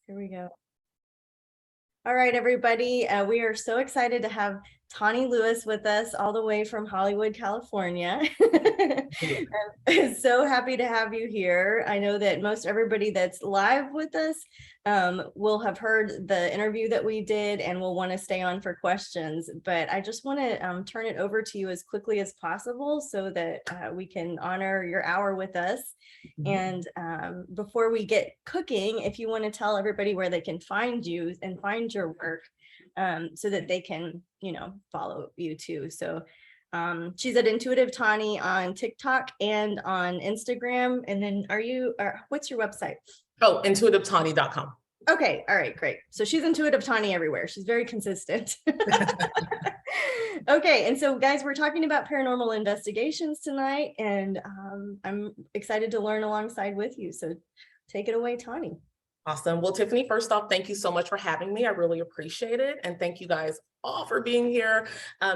Here we go. All right, everybody. We are so excited to have Tawny Lewis with us all the way from Hollywood, California. I'm so happy to have you here. I know that most everybody that's live with us will have heard the interview that we did and will want to stay on for questions. But I just want to turn it over to you as quickly as possible so that we can honor your hour with us. And before we get cooking, if you want to tell everybody where they can find you and find your work so that they can, follow you too. So she's at Intuitive Tawny on TikTok and on Instagram. And then what's your website? Oh, intuitivetawny.com. Okay. All right, great. So she's Intuitive Tawny everywhere. She's very consistent. Okay. And so guys, we're talking about paranormal investigations tonight, and I'm excited to learn alongside with you. So take it away, Tawny. Awesome. Well, Tiffany, first off, thank you so much for having me. I really appreciate it. And thank you guys all for being here.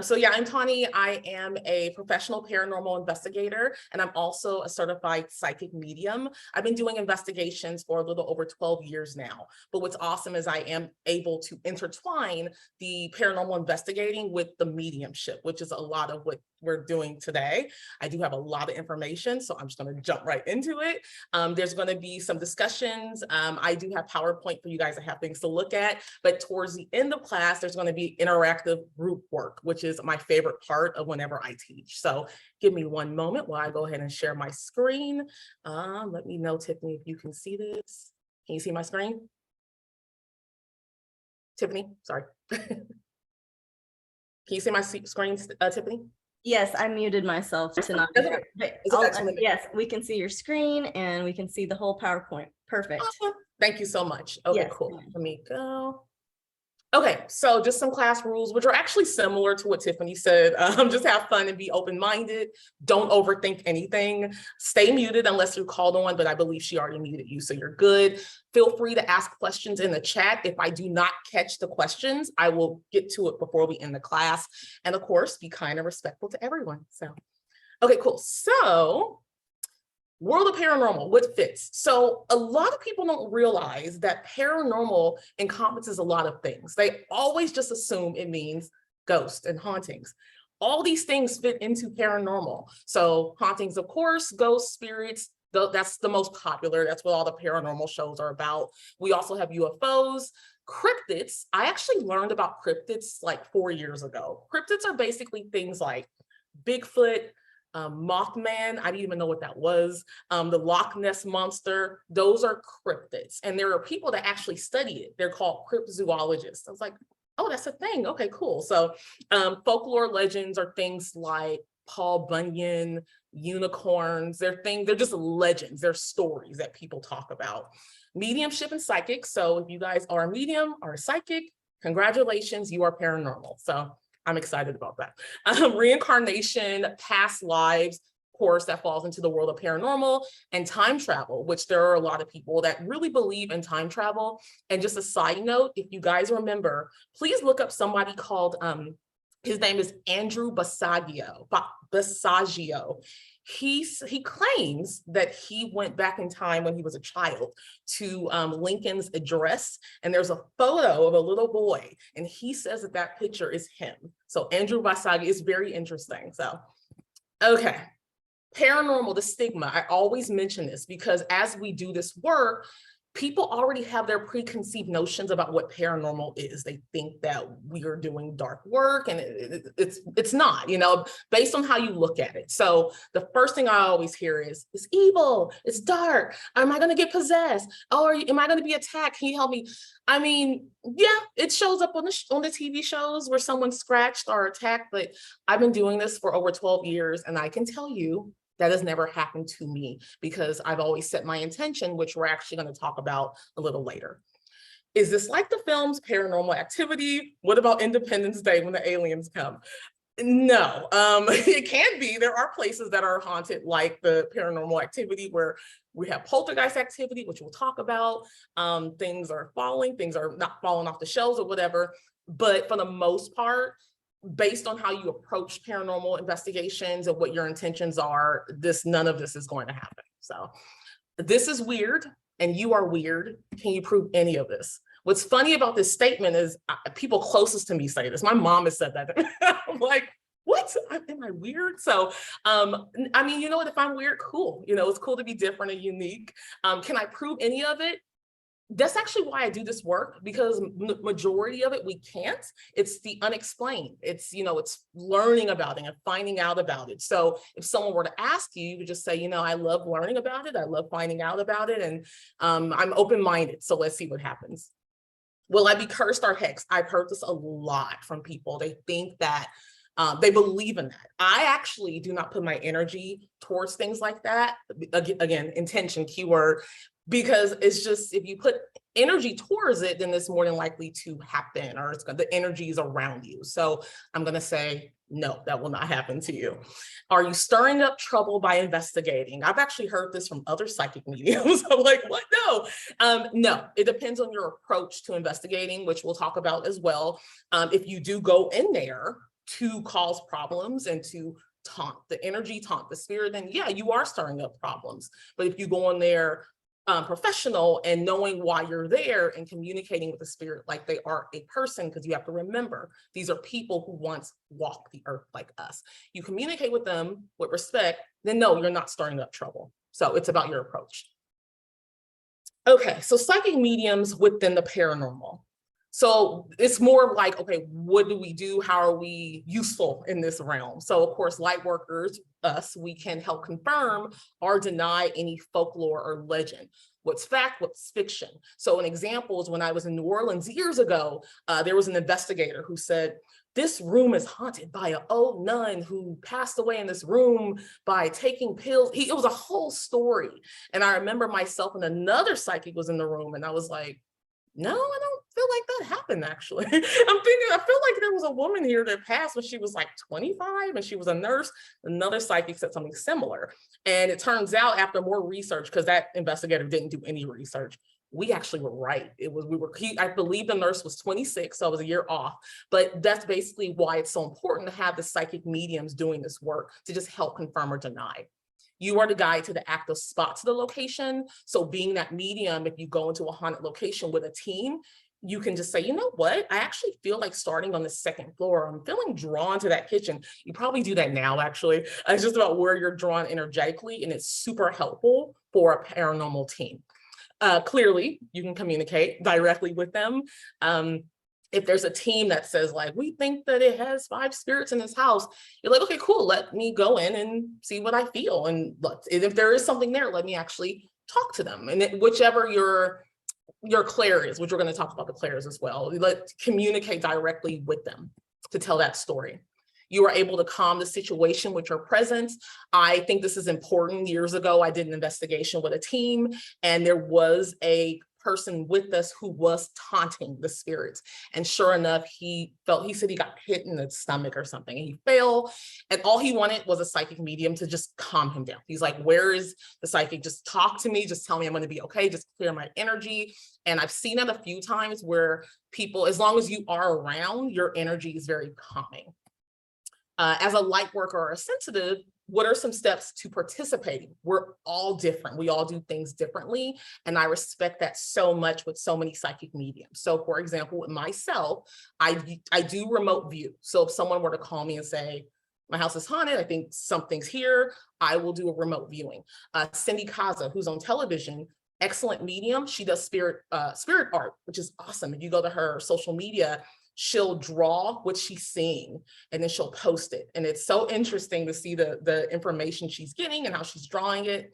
So yeah, I'm Tawny. I am a professional paranormal investigator, and I'm also a certified psychic medium. I've been doing investigations for a little over 12 years now. But what's awesome is I am able to intertwine the paranormal investigating with the mediumship, which is a lot of what we're doing today. I do have a lot of information, so I'm just going to jump right into it. There's going to be some discussions. I do have PowerPoint for you guys to have things to look at, but towards the end of class, there's going to be interactive group work, which is my favorite part of whenever I teach. So give me one moment while I go ahead and share my screen. Let me know, Tiffany, if you can see this. Can you see my screen? Tiffany, sorry. Can you see my screen, Tiffany? Yes, I muted myself to not. Yes, we can see your screen and we can see the whole PowerPoint. Perfect. Awesome. Thank you so much. Okay, yes. Cool. Let me go. Okay, so just some class rules, which are actually similar to what Tiffany said. Just have fun and be open-minded. Don't overthink anything. Stay muted unless you're called on, but I believe she already muted you, so you're good. Feel free to ask questions in the chat. If I do not catch the questions, I will get to it before we end the class. And of course, be kind and respectful to everyone. So, okay, cool. So, world of paranormal, what fits? So a lot of people don't realize that paranormal encompasses a lot of things. They always just assume it means ghosts and hauntings. All these things fit into paranormal. So hauntings, of course, ghosts, spirits, that's the most popular. That's what all the paranormal shows are about. We also have UFOs, cryptids. I actually learned about cryptids like 4 years ago. Cryptids are basically things like Bigfoot, Mothman, I didn't even know what that was. The Loch Ness Monster, those are cryptids. And there are people that actually study it. They're called cryptozoologists. I was like, oh, that's a thing. Okay, cool. So folklore legends are things like Paul Bunyan, unicorns. They're just legends. They're stories that people talk about. Mediumship and psychic. So if you guys are a medium or a psychic, congratulations, you are paranormal. So I'm excited about that. Reincarnation, past lives, of course, that falls into the world of paranormal, and time travel, which there are a lot of people that really believe in time travel. And just a side note, if you guys remember, please look up somebody called, his name is Andrew Basiago. He claims that he went back in time when he was a child to Lincoln's address, and there's a photo of a little boy, and he says that that picture is him. So Andrew Basiago is very interesting. So, okay, paranormal, the stigma. I always mention this because as we do this work, people already have their preconceived notions about what paranormal is. They think that we are doing dark work, and it's not, based on how you look at it. So the first thing I always hear is, it's evil, it's dark, am I going to get possessed? Or am I going to be attacked? Can you help me? I mean, yeah, it shows up on the TV shows where someone's scratched or attacked, but I've been doing this for over 12 years, and I can tell you, that has never happened to me because I've always set my intention, which we're actually going to talk about a little later. Is this like the films Paranormal Activity? What about Independence Day when the aliens come? No, it can be. There are places that are haunted like the Paranormal Activity where we have poltergeist activity, which we'll talk about. Things are falling, things are not falling off the shelves or whatever. But for the most part, based on how you approach paranormal investigations and what your intentions are, none of this is going to happen. So this is weird. and you are weird. Can you prove any of this? What's funny about this statement is people closest to me say this. My mom has said that. I'm like, what? Am I weird? So, I mean, you know what, if I'm weird, cool. You know, it's cool to be different and unique. Can I prove any of it? That's actually why I do this work, because majority of it we can't. It's the unexplained. It's, you know, it's learning about it and finding out about it. So if someone were to ask you, you would just say, you know, I love learning about it. I love finding out about it. And I'm open-minded. So let's see what happens. Will I be cursed or hexed? I've heard this a lot from people. They think that they believe in that. I actually do not put my energy towards things like that. Again, intention, keyword, because it's just, if you put energy towards it, then it's more than likely to happen, or the energy is around you. So I'm going to say, no, that will not happen to you. Are you stirring up trouble by investigating? I've actually heard this from other psychic mediums. I'm like, what? No, no, it depends on your approach to investigating, which we'll talk about as well. If you do go in there to cause problems and to taunt the energy, taunt the spirit, then yeah, you are stirring up problems. But if you go in there professional and knowing why you're there and communicating with the spirit like they are a person, because you have to remember, these are people who once walked the earth like us. You communicate with them with respect, then no, you're not stirring up trouble. So it's about your approach. Okay, so psychic mediums within the paranormal. So it's more like, okay, what do we do? How are we useful in this realm? So of course, light workers, us, we can help confirm or deny any folklore or legend. What's fact, what's fiction. So an example is when I was in New Orleans years ago, there was an investigator who said, this room is haunted by an old nun who passed away in this room by taking pills. It was a whole story. And I remember myself and another psychic was in the room, and I was like, no, I don't feel like that happened, actually. I'm thinking, I feel like there was a woman here that passed when she was like 25 and she was a nurse. Another psychic said something similar. And it turns out, after more research, because that investigator didn't do any research, we actually were right. I believe the nurse was 26, so I was a year off. But that's basically why it's so important to have the psychic mediums doing this work, to just help confirm or deny. You are the guide to the active spots of the location. So being that medium, if you go into a haunted location with a team, you can just say, you know what, I actually feel like starting on the second floor. I'm feeling drawn to that kitchen. You probably do that now, actually. It's just about where you're drawn energetically, and it's super helpful for a paranormal team. Clearly, you can communicate directly with them. If there's a team that says, like, we think that it has 5 spirits in this house, you're like, okay, cool, let me go in and see what I feel. And if there is something there, let me actually talk to them. And whichever your clair is, which we're going to talk about the clairs as well, communicate directly with them to tell that story. You are able to calm the situation with your presence. I think this is important. Years ago, I did an investigation with a team, and there was a person with us who was taunting the spirits. And sure enough, he said he got hit in the stomach or something, and he fell. And all he wanted was a psychic medium to just calm him down. He's like, where is the psychic? Just talk to me. Just tell me I'm going to be okay. Just clear my energy. And I've seen it a few times where people, as long as you are around, your energy is very calming. As a light worker or a sensitive, what are some steps to participating? We're all different. We all do things differently. And I respect that so much with so many psychic mediums. So for example, with myself, I do remote view. So if someone were to call me and say, my house is haunted, I think something's here, I will do a remote viewing. Cindy Kaza, who's on television, excellent medium. She does spirit art, which is awesome. If you go to her social media, she'll draw what she's seeing and then she'll post it. And it's so interesting to see the information she's getting and how she's drawing it.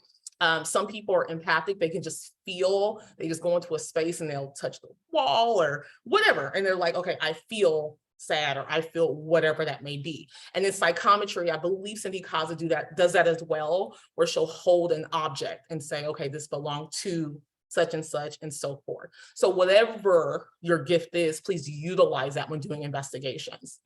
Some people are empathic. They can just feel, they just go into a space and they'll touch the wall or whatever. And they're like, okay, I feel sad, or I feel whatever that may be. And in psychometry, I believe Cindy Kaza does that as well, where she'll hold an object and say, okay, this belonged to such and so forth. So whatever your gift is, please utilize that when doing investigations.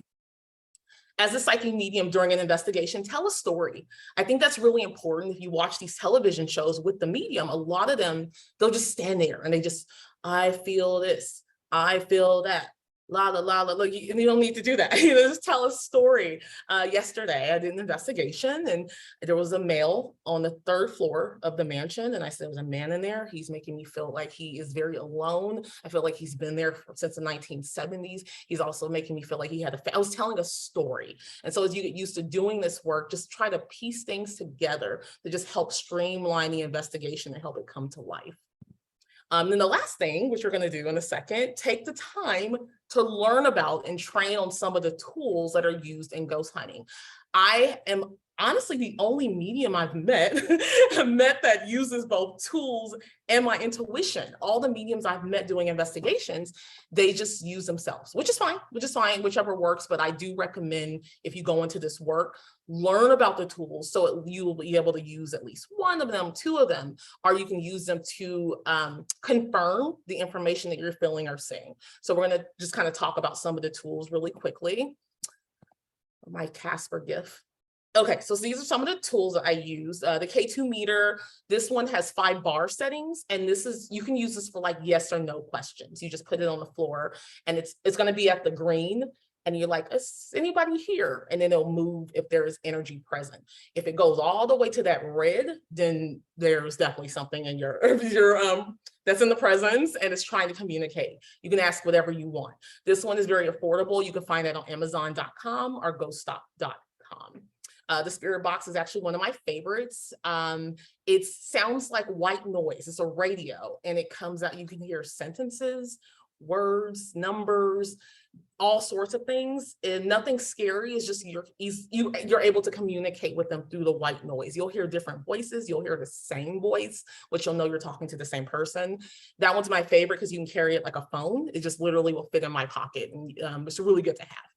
As a psychic medium during an investigation, tell a story. I think that's really important. If you watch these television shows with the medium, a lot of them, they'll just stand there and they just, I feel this, I feel that. la la la la. Look, you don't need to do that. You know, just tell a story. Yesterday, I did an investigation, and there was a male on the 3rd floor of the mansion, and I said, there was a man in there. He's making me feel like he is very alone. I feel like he's been there since the 1970s. He's also making me feel like he had I was telling a story. And so as you get used to doing this work, just try to piece things together to just help streamline the investigation and help it come to life. Then the last thing, which we're going to do in a second, take the time to learn about and train on some of the tools that are used in ghost hunting. I am honestly the only medium I've met that uses both tools and my intuition. All the mediums I've met doing investigations, they just use themselves, which is fine, whichever works. But I do recommend, if you go into this work, learn about the tools so you will be able to use at least one of them, 2 of them, or you can use them to confirm the information that you're feeling or seeing. So we're going to just kind of talk about some of the tools really quickly. My Casper GIF. Okay, so these are some of the tools that I use. The K2 meter, this one has 5 bar settings, and this is, you can use this for like yes or no questions. You just put it on the floor, and it's going to be at the green, and you're like, is anybody here? And then it'll move if there is energy present. If it goes all the way to that red, then there's definitely something in your that's in the presence and it's trying to communicate. You can ask whatever you want. This one is very affordable. You can find it on Amazon.com or ghoststop.com. The spirit box is actually one of my favorites. It sounds like white noise. It's a radio, and it comes out, you can hear sentences, words, numbers, all sorts of things, and nothing scary. It's just you're able to communicate with them through the white noise. You'll hear different voices. You'll hear the same voice, which you'll know you're talking to the same person. That one's my favorite because you can carry it like a phone. It just literally will fit in my pocket, and it's really good to have.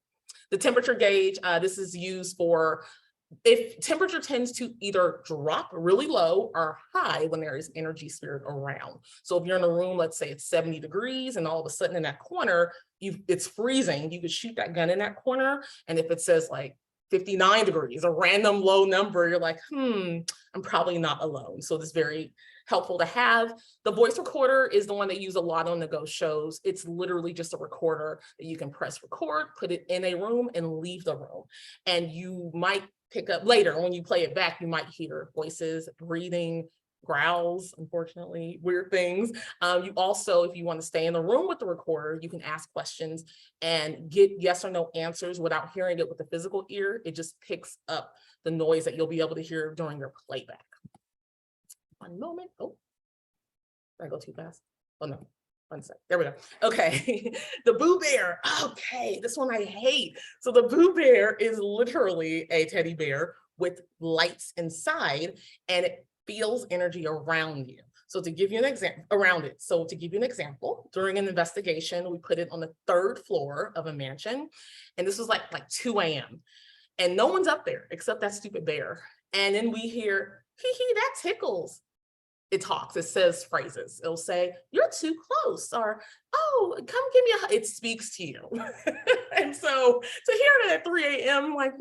The temperature gauge, this is used for if temperature tends to either drop really low or high when there is energy spirit around. So if you're in a room, let's say it's 70 degrees, and all of a sudden in that corner, it's freezing, you could shoot that gun in that corner. And if it says like 59 degrees, a random low number, you're like, I'm probably not alone. So this is very helpful to have. The voice recorder is the one they use a lot on the ghost shows. It's literally just a recorder that you can press record, put it in a room, and leave the room. And you might pick up later, when you play it back, you might hear voices, breathing, growls, unfortunately, weird things. You also, if you want to stay in the room with the recorder, you can ask questions and get yes or no answers without hearing it with the physical ear. It just picks up the noise that you'll be able to hear during your playback. One moment. Oh, did I go too fast? Oh no. One sec. There we go. Okay. The Boo Bear. Okay. This one I hate. So the Boo Bear is literally a teddy bear with lights inside, and it feels energy around you. So to give you an example around it. So to give you an example, during an investigation, we put it on the 3rd floor of a mansion. And this was like 2 a.m. And no one's up there except that stupid bear. And then we hear, hee hee, that tickles. It talks, it says phrases. It'll say, you're too close, or, oh, come give me a hug. It speaks to you. And so to hear it at 3 a.m., like,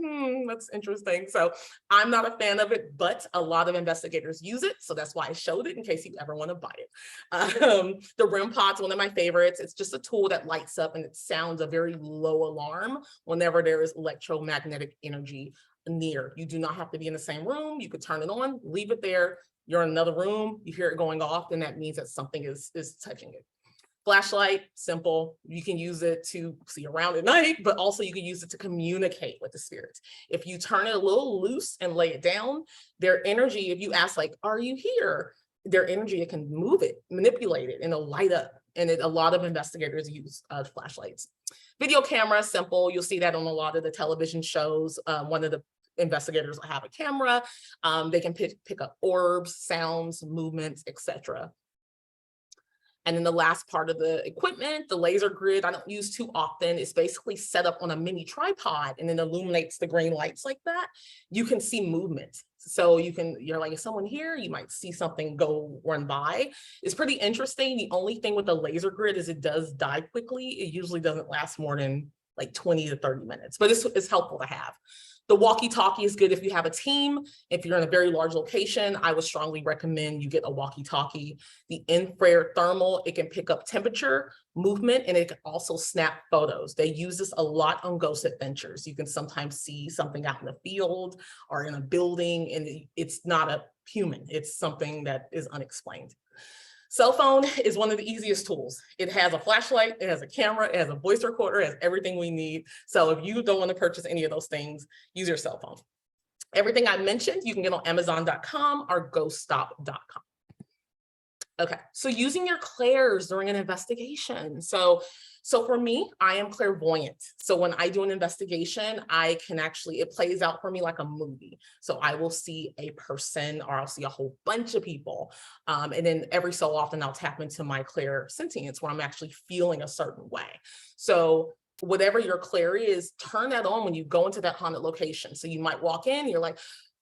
that's interesting. So I'm not a fan of it, but a lot of investigators use it. So that's why I showed it in case you ever want to buy it. The REM pod's one of my favorites. It's just a tool that lights up, and it sounds a very low alarm whenever there is electromagnetic energy near. You do not have to be in the same room. You could turn it on, leave it there. You're in another room, you hear it going off, and that means that something is touching it. Flashlight, simple. You can use it to see around at night, but also you can use it to communicate with the spirits. If you turn it a little loose and lay it down, their energy, if you ask like, are you here? Their energy, it can move it, manipulate it, and it'll light up. And a lot of investigators use flashlights. Video camera, simple. You'll see that on a lot of the television shows. One of the investigators will have a camera. They can pick up orbs, sounds, movements, etc. And then the last part of the equipment, the laser grid, I don't use too often. It's basically set up on a mini tripod and then illuminates the green lights like that. You can see movement. So you're like, is someone here? You might see something run by. It's pretty interesting. The only thing with the laser grid is it does die quickly. It usually doesn't last more than like 20 to 30 minutes, but it's helpful to have. The walkie-talkie is good if you have a team. If you're in a very large location, I would strongly recommend you get a walkie-talkie. The infrared thermal, it can pick up temperature, movement, and it can also snap photos. They use this a lot on ghost adventures. You can sometimes see something out in the field or in a building, and it's not a human. It's something that is unexplained. Cell phone is one of the easiest tools. It has a flashlight, it has a camera, it has a voice recorder, it has everything we need. So if you don't want to purchase any of those things, use your cell phone. Everything I mentioned, you can get on Amazon.com or ghoststop.com. Okay, so using your clairs during an investigation. So for me, I am clairvoyant. So when I do an investigation, I can actually, it plays out for me like a movie. So I will see a person or I'll see a whole bunch of people. And then every so often I'll tap into my clairsentience where I'm actually feeling a certain way. So whatever your clair is, turn that on when you go into that haunted location. So you might walk in, you're like,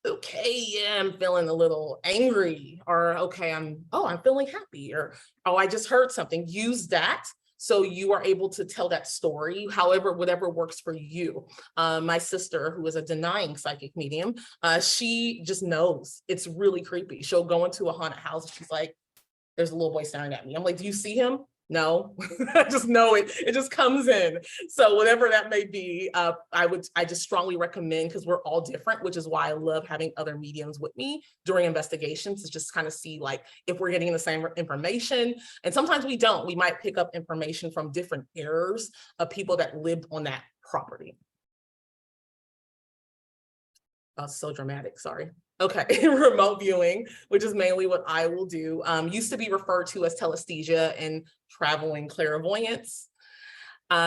okay, yeah, I'm feeling a little angry, or okay, I'm feeling happy, or oh, I just heard something. Use that so you are able to tell that story, however, whatever works for you. My sister, who is a denying psychic medium, she just knows. It's really creepy. She'll go into a haunted house and she's like, there's a little boy staring at me. I'm like, do you see him? No, I just know it. It just comes in. So whatever that may be, I just strongly recommend, because we're all different, which is why I love having other mediums with me during investigations, to just kind of see like if we're getting the same information. And sometimes we don't. We might pick up information from different eras of people that lived on that property. So dramatic, sorry. Okay, remote viewing, which is mainly what I will do, used to be referred to as telesthesia and traveling clairvoyance.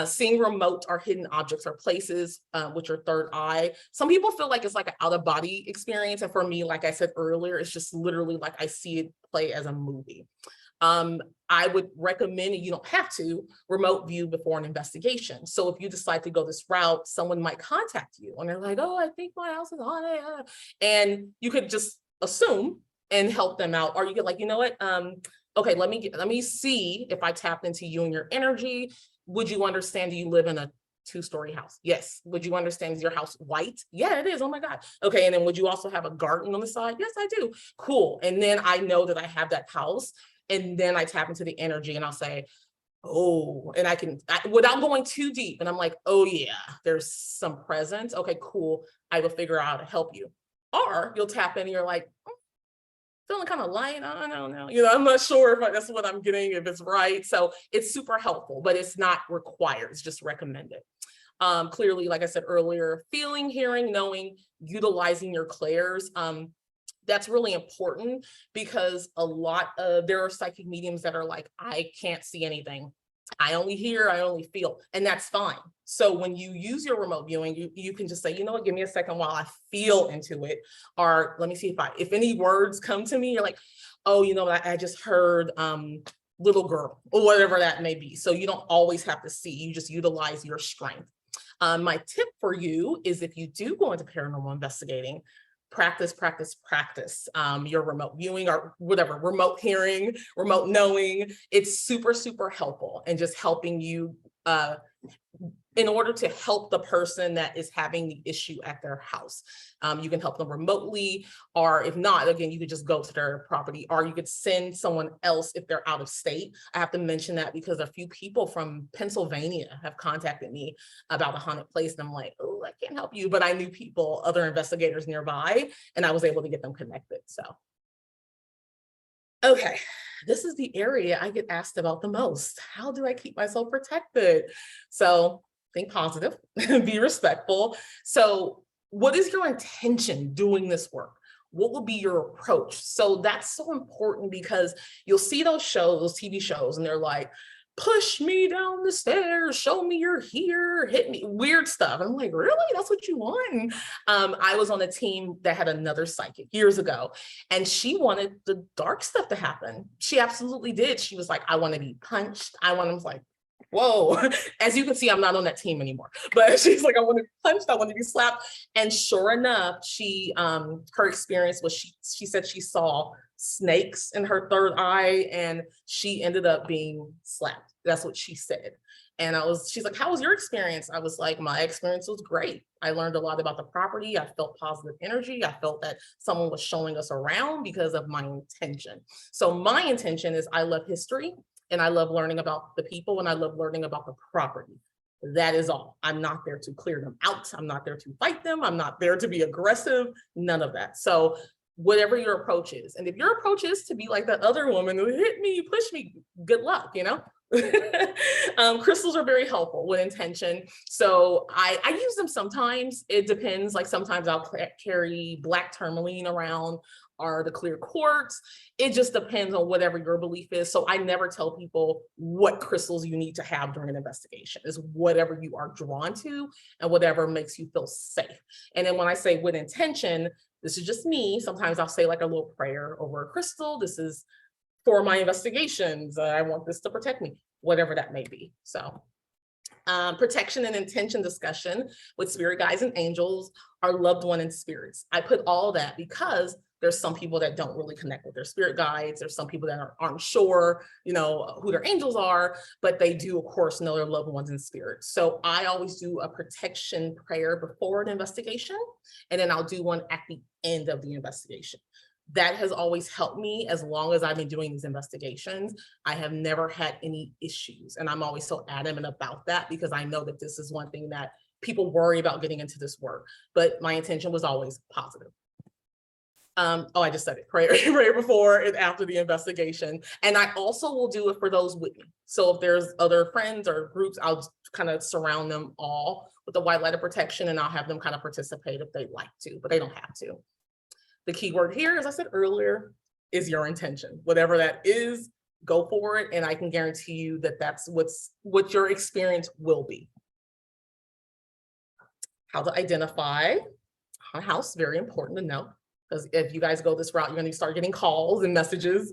Seeing remote or hidden objects or places, with your third eye. Some people feel like it's like an out-of-body experience. And for me, like I said earlier, it's just literally like I see it play as a movie. I would recommend, and you don't have to, remote view before an investigation. So if you decide to go this route, someone might contact you and they're like, oh, I think my house is on it. And you could just assume and help them out. Or you could like, you know what? Okay, let me see if I tapped into you and your energy. Would you understand, do you live in a 2-story house? Yes. Would you understand, is your house white? Yeah, it is. Oh my God. Okay. And then would you also have a garden on the side? Yes, I do. Cool. And then I know that I have that house. And then I tap into the energy and I'll say, oh, and without going too deep. And I'm like, oh yeah, there's some presence. Okay, cool. I will figure out how to help you. Or you'll tap in and you're like, feeling kind of light. I don't know. I'm not sure if that's what I'm getting, if it's right. So it's super helpful, but it's not required. It's just recommended. Clearly, like I said earlier, feeling, hearing, knowing, utilizing your clairs. That's really important, because there are psychic mediums that are like, I can't see anything. I only hear, I only feel, and that's fine. So when you use your remote viewing, you can just say, you know what, give me a second while I feel into it. Or let me see if any words come to me, you're like, oh, I just heard little girl, or whatever that may be. So you don't always have to see, you just utilize your strength. My tip for you is, if you do go into paranormal investigating, practice your remote viewing or whatever, remote hearing, remote knowing. It's super, super helpful, and just helping you in order to help the person that is having the issue at their house. You can help them remotely, or if not, again, you could just go to their property, or you could send someone else if they're out of state. I have to mention that because a few people from Pennsylvania have contacted me about a haunted place, and I'm like, oh, I can't help you, but I knew people, other investigators nearby, and I was able to get them connected. So, okay. This is the area I get asked about the most. How do I keep myself protected? So think positive, be respectful. So what is your intention doing this work? What will be your approach? So that's so important, because you'll see those shows, those TV shows, and they're like, push me down the stairs, show me you're here, hit me, weird stuff. I'm like, really? That's what you want? I was on a team that had another psychic years ago, and she wanted the dark stuff to happen. She absolutely did. She was like, I want to be punched. I was like, whoa. As you can see, I'm not on that team anymore, but she's like, I want to be punched, I want to be slapped. And sure enough, her experience was, she said she saw snakes in her third eye, and she ended up being slapped. That's what she said. And she's like, how was your experience? I was like, my experience was great. I learned a lot about the property. I felt positive energy. I felt that someone was showing us around because of my intention. So my intention is I love history and I love learning about the people and I love learning about the property. That is all. I'm not there to clear them out. I'm not there to fight them. I'm not there to be aggressive, none of that. So whatever your approach is, and if your approach is to be like that other woman who hit me, push me, good luck, you know? Crystals are very helpful with intention. So I use them sometimes. It depends. Like sometimes I'll carry black tourmaline around or the clear quartz. It just depends on whatever your belief is. So I never tell people what crystals you need to have during an investigation. It's whatever you are drawn to and whatever makes you feel safe. And then when I say with intention, this is just me. Sometimes I'll say like a little prayer over a crystal. This is for my investigations. I want this to protect me, whatever that may be. So protection and intention discussion with spirit guides and angels, our loved one and spirits. I put all that because there's some people that don't really connect with their spirit guides. There's some people that aren't sure, you know, who their angels are, but they do, of course, know their loved ones in spirit. So I always do a protection prayer before an investigation, and then I'll do one at the end of the investigation. That has always helped me as long as I've been doing these investigations. I have never had any issues. And I'm always so adamant about that because I know that this is one thing that people worry about getting into this work. But my intention was always positive. I just said it, prayer before and after the investigation. And I also will do it for those with me. So if there's other friends or groups, I'll kind of surround them all with the white light of protection and I'll have them kind of participate if they'd like to, but they don't have to. The key word here, as I said earlier, is your intention. Whatever that is, go for it. And I can guarantee you that that's what your experience will be. How to identify a house, very important to know. Because if you guys go this route, you're going to start getting calls and messages,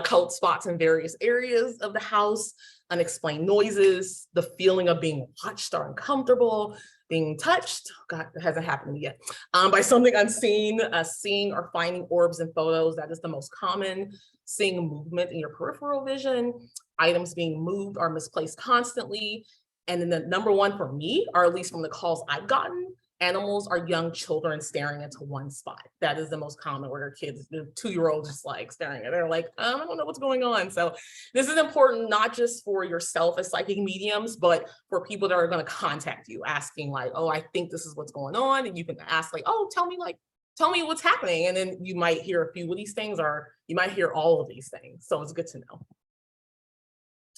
code spots in various areas of the house, unexplained noises, the feeling of being watched or uncomfortable, being touched. God, that hasn't happened to me yet. By something unseen, seeing or finding orbs in photos. That is the most common. Seeing movement in your peripheral vision, items being moved or misplaced constantly. And then the number one for me, or at least from the calls I've gotten, animals or young children staring into one spot. That is the most common, where their kids, the 2-year-olds just like staring at it. They're like, I don't know what's going on. So this is important, not just for yourself as psychic mediums, but for people that are going to contact you asking like, oh, I think this is what's going on. And you can ask like, oh, tell me what's happening. And then you might hear a few of these things, or you might hear all of these things. So it's good to know.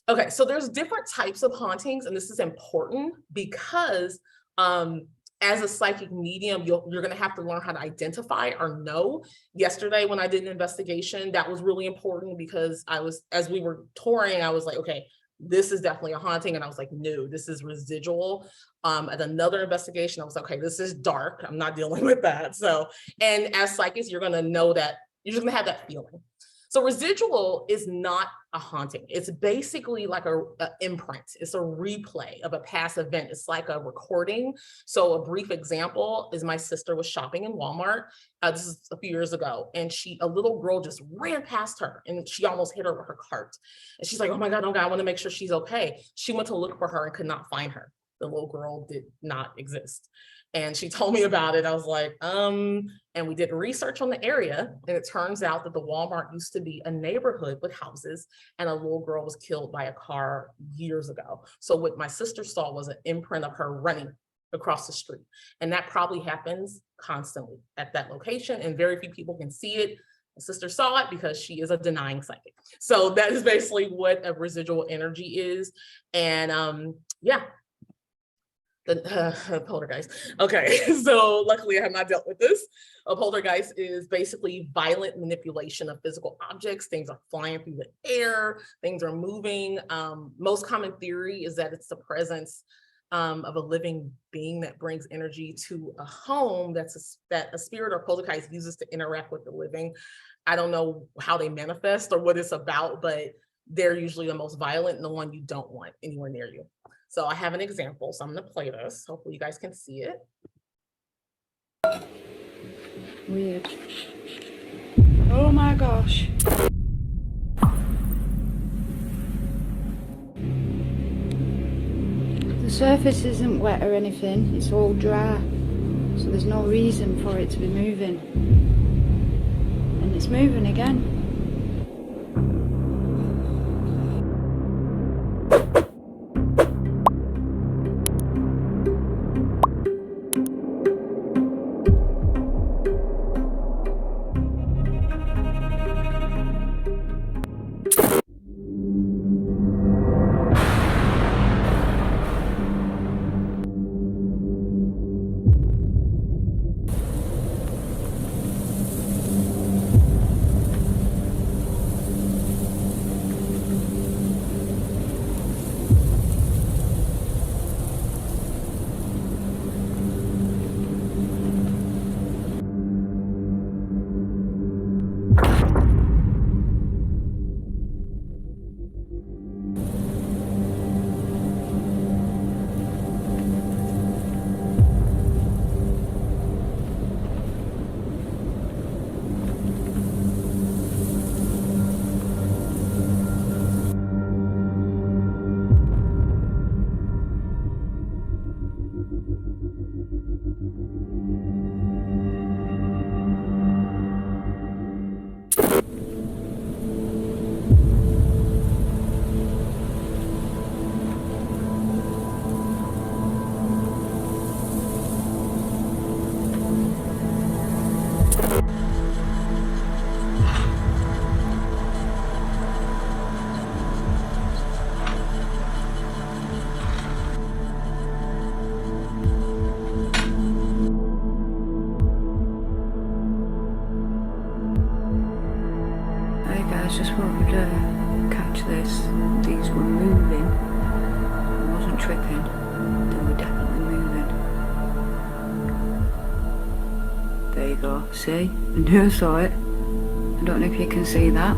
Okay, so there's different types of hauntings, and this is important because as a psychic medium, you're going to have to learn how to identify or know. Yesterday, when I did an investigation, that was really important because as we were touring, I was like, okay, this is definitely a haunting. And I was like, no, this is residual. At another investigation, I was like, okay, this is dark. I'm not dealing with that. So, and as psychics, you're going to know that you're just going to have that feeling. So residual is not a haunting. It's basically like a imprint. It's a replay of a past event. It's like a recording. So a brief example is my sister was shopping in Walmart. This is a few years ago. And a little girl just ran past her and she almost hit her with her cart. And she's like, oh my God, I want to make sure she's okay. She went to look for her and could not find her. The little girl did not exist. And she told me about it. I was like, and we did research on the area. And it turns out that the Walmart used to be a neighborhood with houses, and a little girl was killed by a car years ago. So what my sister saw was an imprint of her running across the street. And that probably happens constantly at that location. And very few people can see it. My sister saw it because she is a denying psychic. So that is basically what a residual energy is. And yeah. The poltergeist. Okay, so luckily I have not dealt with this. A poltergeist is basically violent manipulation of physical objects. Things are flying through the air, things are moving. Most common theory is that it's the presence of a living being that brings energy to a home that a spirit or poltergeist uses to interact with the living. I don't know how they manifest or what it's about, but they're usually the most violent and the one you don't want anywhere near you. So I have an example, so I'm going to play this. Hopefully you guys can see it. Weird. Oh my gosh. surface isn't wet or anything, it's all dry. So there's no reason for it to be moving. And it's moving again. Hey guys, just wanted to catch this. These were moving. I wasn't tripping. They were definitely moving. There you go. See? I knew I saw it. I don't know if you can see that.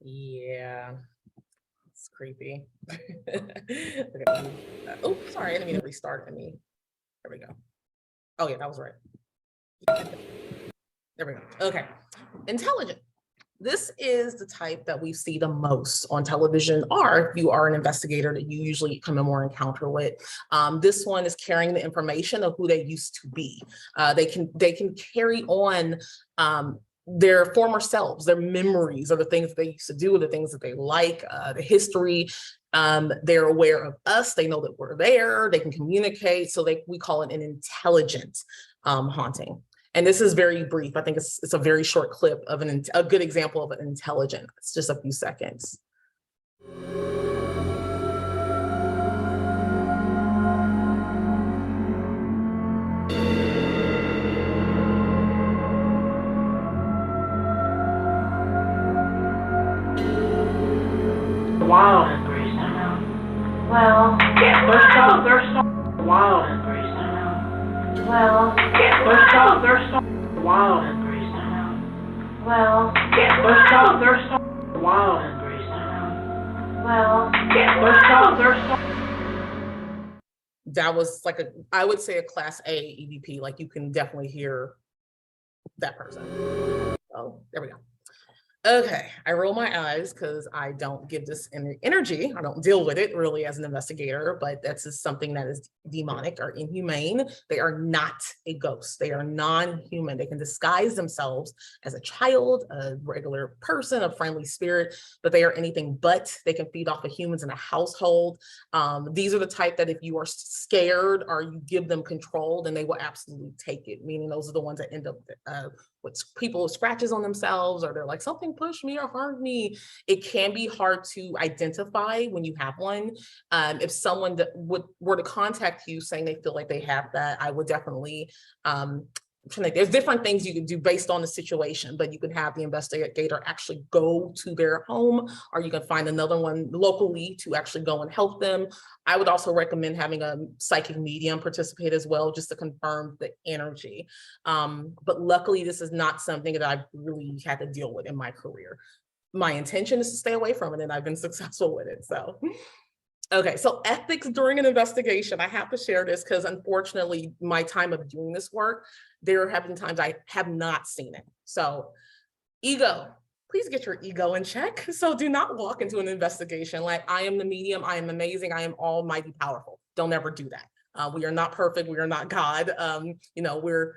Yeah, it's creepy. Oh, sorry, I didn't mean to restart. There we go. Oh yeah, that was right. There we go. Okay, intelligent. This is the type that we see the most on television, or if you are an investigator that you usually come in more encounter with. This one is carrying the information of who they used to be. They can carry on their former selves, their memories of the things that they used to do, the things that they like, the history. They're aware of us. They know that we're there. They can communicate. So we call it an intelligent haunting. And this is very brief. I think it's a very short clip of a good example of an intelligent. It's just a few seconds. Wild and Greece, I know. Well, they're so wild and Greece, I know. Well, they're so wild and Greece, I know. Well, they're so wild and Greece, I know. Well, they're so. That was like I would say a class A EVP. Like you can definitely hear that person. Oh, there we go. Okay, I roll my eyes because I don't give this energy. I don't deal with it really as an investigator, but that's just something that is demonic or inhumane. They are not a ghost. They are non-human. They can disguise themselves as a child, a regular person, a friendly spirit, but they are anything but. They can feed off of humans in a household. These are the type that if you are scared or you give them control, then they will absolutely take it, meaning those are the ones that end up with people with scratches on themselves, or they're like, something pushed me or harmed me. It can be hard to identify when you have one. If someone that were to contact you saying they feel like they have that, I would definitely, there's different things you can do based on the situation, but you can have the investigator actually go to their home, or you can find another one locally to actually go and help them. I would also recommend having a psychic medium participate as well, just to confirm the energy. But luckily, this is not something that I've really had to deal with in my career. My intention is to stay away from it, and I've been successful with it. So, okay, so ethics during an investigation. I have to share this because unfortunately, my time of doing this work, there have been times I have not seen it. So, ego. Please get your ego in check. So do not walk into an investigation like, I am the medium, I am amazing, I am almighty powerful. Don't ever do that. We are not perfect, we are not God. You know, we're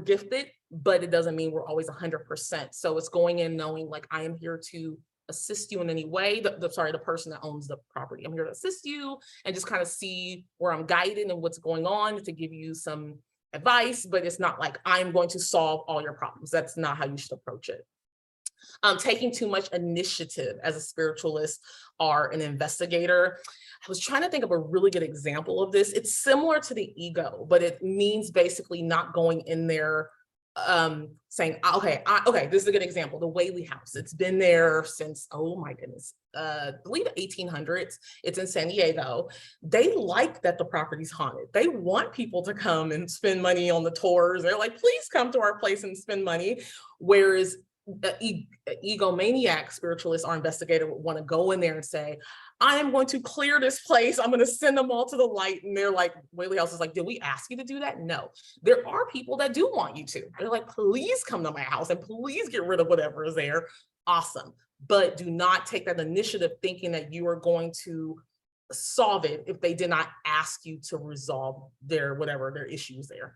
gifted, but it doesn't mean we're always 100%. So it's going in knowing like, I am here to assist you in any way. The person that owns the property. I'm here to assist you and just kind of see where I'm guided and what's going on to give you some advice, but it's not like I'm going to solve all your problems. That's not how you should approach it. Taking too much initiative as a spiritualist or an investigator. I was trying to think of a really good example of this. It's similar to the ego, but it means basically not going in there saying, okay, this is a good example. The Whaley House. It's been there since, oh my goodness, I believe the 1800s. It's in San Diego. They like that the property's haunted. They want people to come and spend money on the tours. They're like, please come to our place and spend money. Whereas the egomaniac spiritualist or investigator would want to go in there and say, I am going to clear this place. I'm going to send them all to the light. And they're like, Whaley House is like, did we ask you to do that? No. There are people that do want you to. They're like, please come to my house and please get rid of whatever is there. Awesome. But do not take that initiative thinking that you are going to solve it if they did not ask you to resolve their issues there.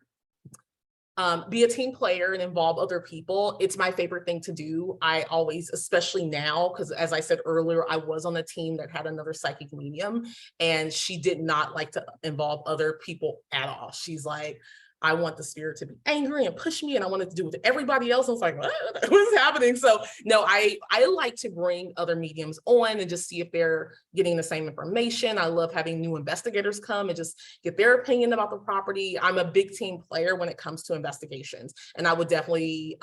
Be a team player and involve other people. It's my favorite thing to do. I always, especially now, because as I said earlier, I was on a team that had another psychic medium, and she did not like to involve other people at all. She's like, I want the spirit to be angry and push me, and I wanted to do it with everybody else. I was like, what is happening? So no, I like to bring other mediums on and just see if they're getting the same information. I love having new investigators come and just get their opinion about the property. I'm a big team player when it comes to investigations, and I would definitely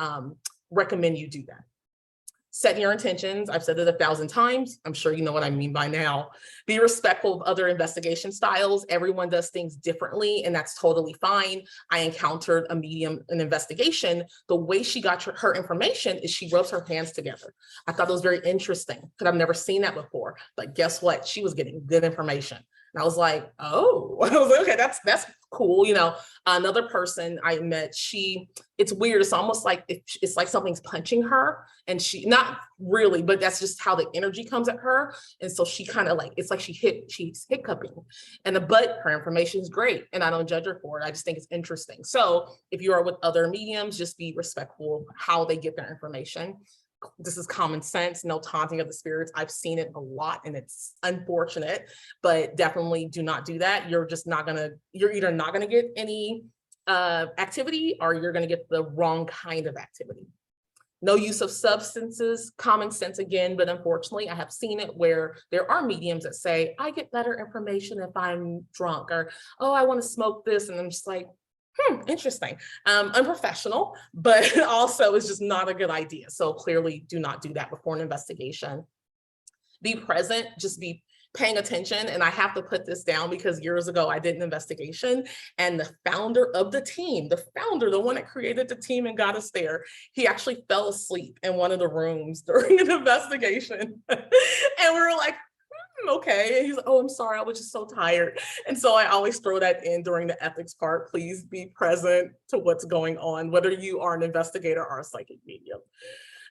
recommend you do that. Set your intentions. I've said it 1,000 times. I'm sure you know what I mean by now. Be respectful of other investigation styles. Everyone does things differently, and that's totally fine. I encountered a medium in investigation. The way she got her information is she rubs her hands together. I thought it was very interesting because I've never seen that before. But guess what? She was getting good information. And I was like, oh, I was like, okay, that's cool. You know, another person I met, it's weird. It's almost like it's like something's punching her, and she, not really, but that's just how the energy comes at her. And so she kind of like, it's like she's hiccuping, but her information is great, and I don't judge her for it. I just think it's interesting. So if you are with other mediums, just be respectful of how they get their information. This is common sense, no taunting of the spirits. I've seen it a lot, and it's unfortunate, but definitely do not do that. You're either not gonna get any activity, or you're gonna get the wrong kind of activity. No use of substances, common sense again, but unfortunately I have seen it where there are mediums that say, I get better information if I'm drunk, or, oh, I wanna smoke this. And I'm just like, interesting. Unprofessional, but also it's just not a good idea. So clearly do not do that before an investigation. Be present, just be paying attention. And I have to put this down because years ago I did an investigation, and the founder of the team, the one that created the team and got us there, he actually fell asleep in one of the rooms during an investigation. And we were like, okay. And he's like, oh, I'm sorry, I was just so tired. And so I always throw that in during the ethics part. Please be present to what's going on, whether you are an investigator or a psychic medium.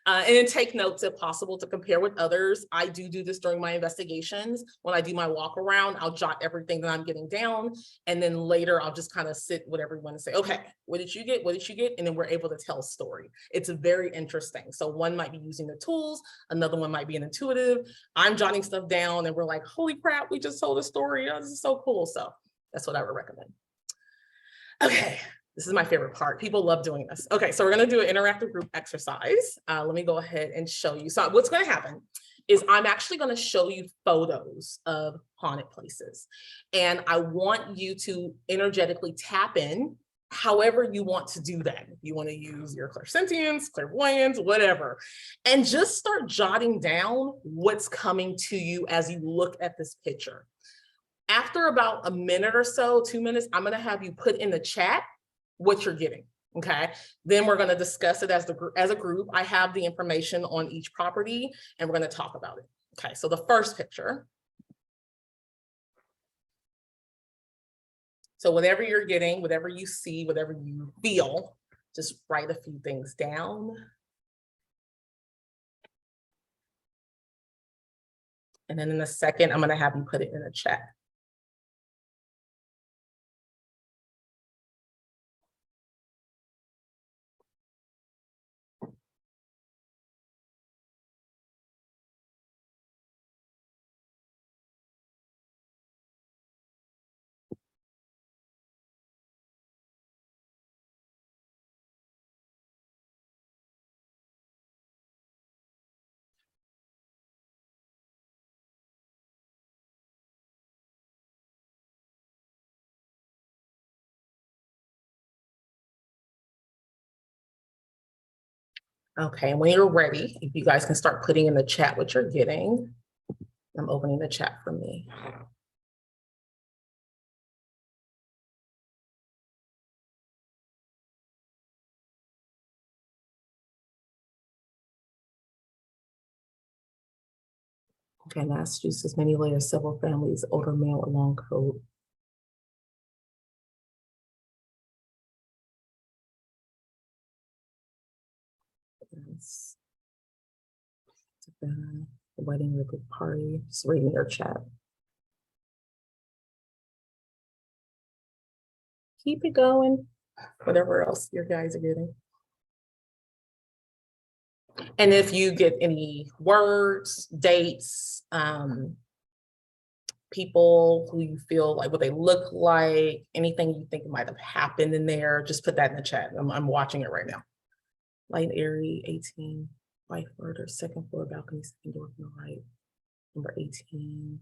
And then take notes if possible to compare with others. I do this during my investigations. When I do my walk around, I'll jot everything that I'm getting down. And then later I'll just kind of sit with everyone and say, okay, what did you get? What did you get? And then we're able to tell a story. It's very interesting. So one might be using the tools, another one might be an intuitive. I'm jotting stuff down and we're like, holy crap, we just told a story. Oh, this is so cool. So that's what I would recommend. Okay. This is my favorite part. People love doing this. Okay, so we're gonna do an interactive group exercise. Let me go ahead and show you. So what's gonna happen is I'm actually gonna show you photos of haunted places. And I want you to energetically tap in however you want to do that. If you wanna use your clairsentience, clairvoyance, whatever. And just start jotting down what's coming to you as you look at this picture. After about a minute or so, 2 minutes, I'm gonna have you put in the chat what you're getting, okay? Then we're gonna discuss it as a group. I have the information on each property and we're gonna talk about it. Okay, so the first picture. So whatever you're getting, whatever you see, whatever you feel, just write a few things down. And then in a second, I'm gonna have you put it in a chat. Okay, and when you're ready, if you guys can start putting in the chat what you're getting. I'm opening the chat for me. Okay, Massachusetts, many layers, several families, older male, a long coat. Yes. The wedding, the big party, just reading your chat. Keep it going, whatever else your guys are getting. And if you get any words, dates, people who you feel like what they look like, anything you think might have happened in there, just put that in the chat. I'm watching it right now. Light airy, 18, wife murder, second floor balcony, second door from the right. Number 18.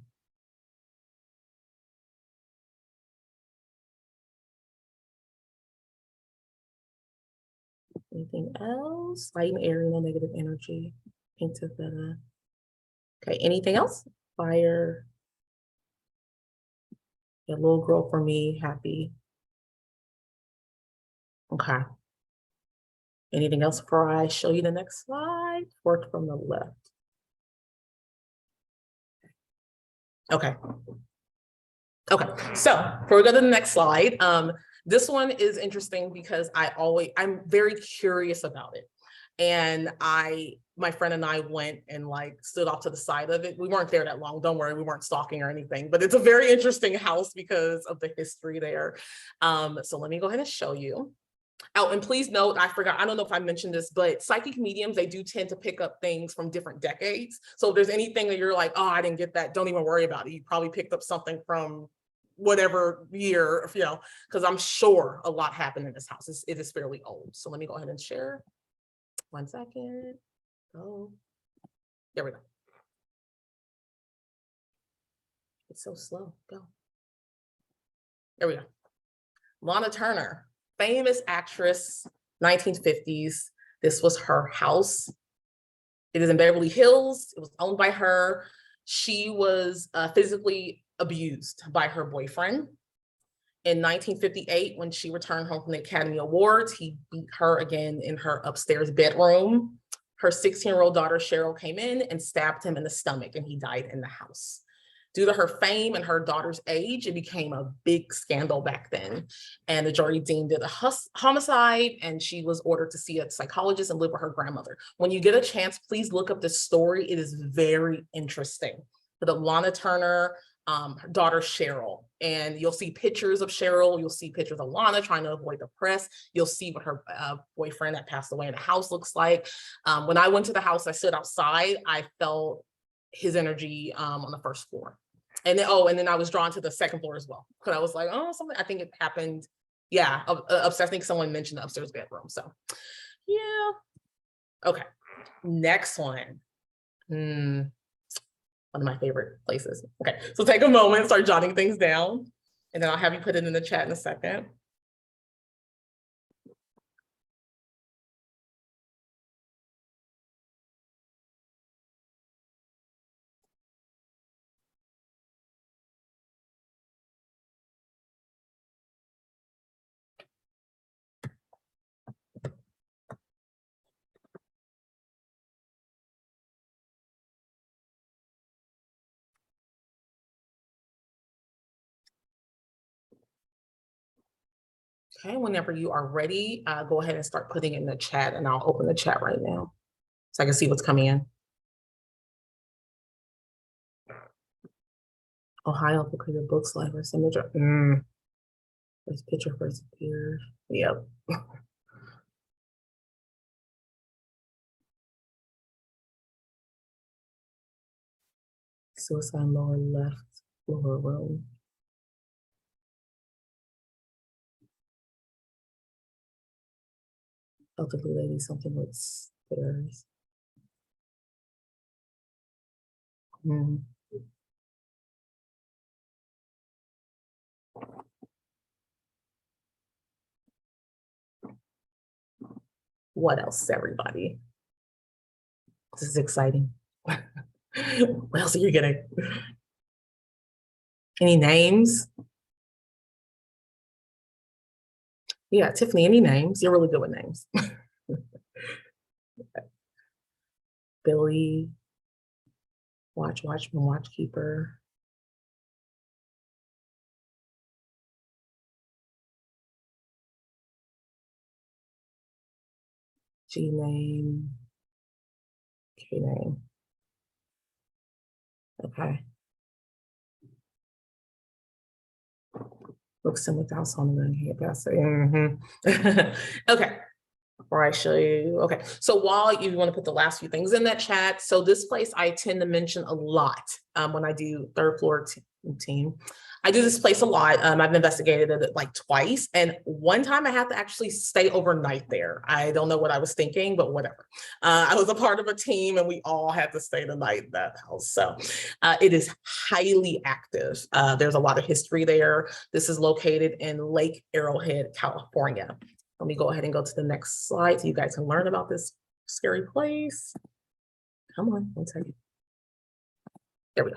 Anything else? Light and airy, no negative energy. Pink to the. Okay, anything else? Fire. A little girl for me, happy. Okay. Anything else before I show you the next slide? Work from the left. Okay. Okay, so before we go to the next slide, this one is interesting because I'm very curious about it. And my friend and I went and like stood off to the side of it. We weren't there that long, don't worry, we weren't stalking or anything, but it's a very interesting house because of the history there. So let me go ahead and show you. Oh, and please note, I forgot, I don't know if I mentioned this, but psychic mediums, they do tend to pick up things from different decades. So if there's anything that you're like, oh, I didn't get that, don't even worry about it. You probably picked up something from whatever year, you know, because I'm sure a lot happened in this house. It is fairly old. So let me go ahead and share. 1 second. Oh, there we go. It's so slow. Go. There we go. Lana Turner, famous actress, 1950s. This was her house. It is in Beverly Hills. It was owned by her. She was physically abused by her boyfriend. In 1958, when she returned home from the Academy Awards, he beat her again in her upstairs bedroom. Her 16-year-old daughter, Cheryl, came in and stabbed him in the stomach, and he died in the house. Due to her fame and her daughter's age, it became a big scandal back then. And the jury deemed it a homicide, and she was ordered to see a psychologist and live with her grandmother. When you get a chance, please look up this story. It is very interesting. But Lana Turner, her daughter Cheryl, and you'll see pictures of Cheryl. You'll see pictures of Lana trying to avoid the press. You'll see what her boyfriend that passed away in the house looks like. When I went to the house, I stood outside. I felt his energy on the first floor. And then I was drawn to the second floor as well. Because I was like, oh, something, I think it happened. Yeah, upstairs. I think someone mentioned the upstairs bedroom. So yeah. Okay, next one. One of my favorite places. Okay, so take a moment, start jotting things down, and then I'll have you put it in the chat in a second. Okay, whenever you are ready, go ahead and start putting it in the chat, and I'll open the chat right now so I can see what's coming in. Ohio Creative Books Library Signature. This picture first appeared. Yep. Suicide lower left, lower room. Elderly lady, something with stairs. What else, everybody? This is exciting. What else are you getting? Any names? Yeah, Tiffany, any names? You're really good with names. Billy, Watchman, Watchkeeper. G name, K name. Okay. Looks similar to house on the run here, Okay. Before I show you, okay. So while you want to put the last few things in that chat, so this place I tend to mention a lot when I do third floor team. I do this place a lot. I've investigated it like twice, and one time I had to actually stay overnight there. I don't know what I was thinking, but whatever. I was a part of a team, and we all had to stay the night in that house. So it is highly active. There's a lot of history there. This is located in Lake Arrowhead, California. Let me go ahead and go to the next slide so you guys can learn about this scary place. Come on, I'll tell you. There we go.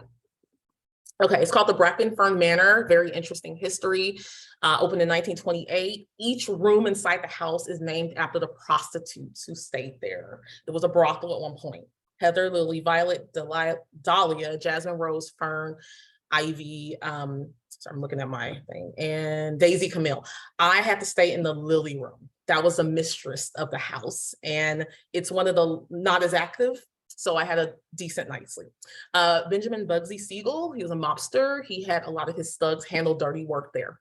Okay, it's called the Brackenfern Manor. Very interesting history. Opened in 1928. Each room inside the house is named after the prostitutes who stayed there. There was a brothel at one point. Heather, Lily, Violet, Dahlia, Jasmine, Rose, Fern, Ivy, so I'm looking at my thing, and Daisy Camille. I had to stay in the Lily room. That was the mistress of the house, and it's one of the not as active, so I had a decent night's sleep. Benjamin Bugsy Siegel, he was a mobster. He had a lot of his thugs handle dirty work there.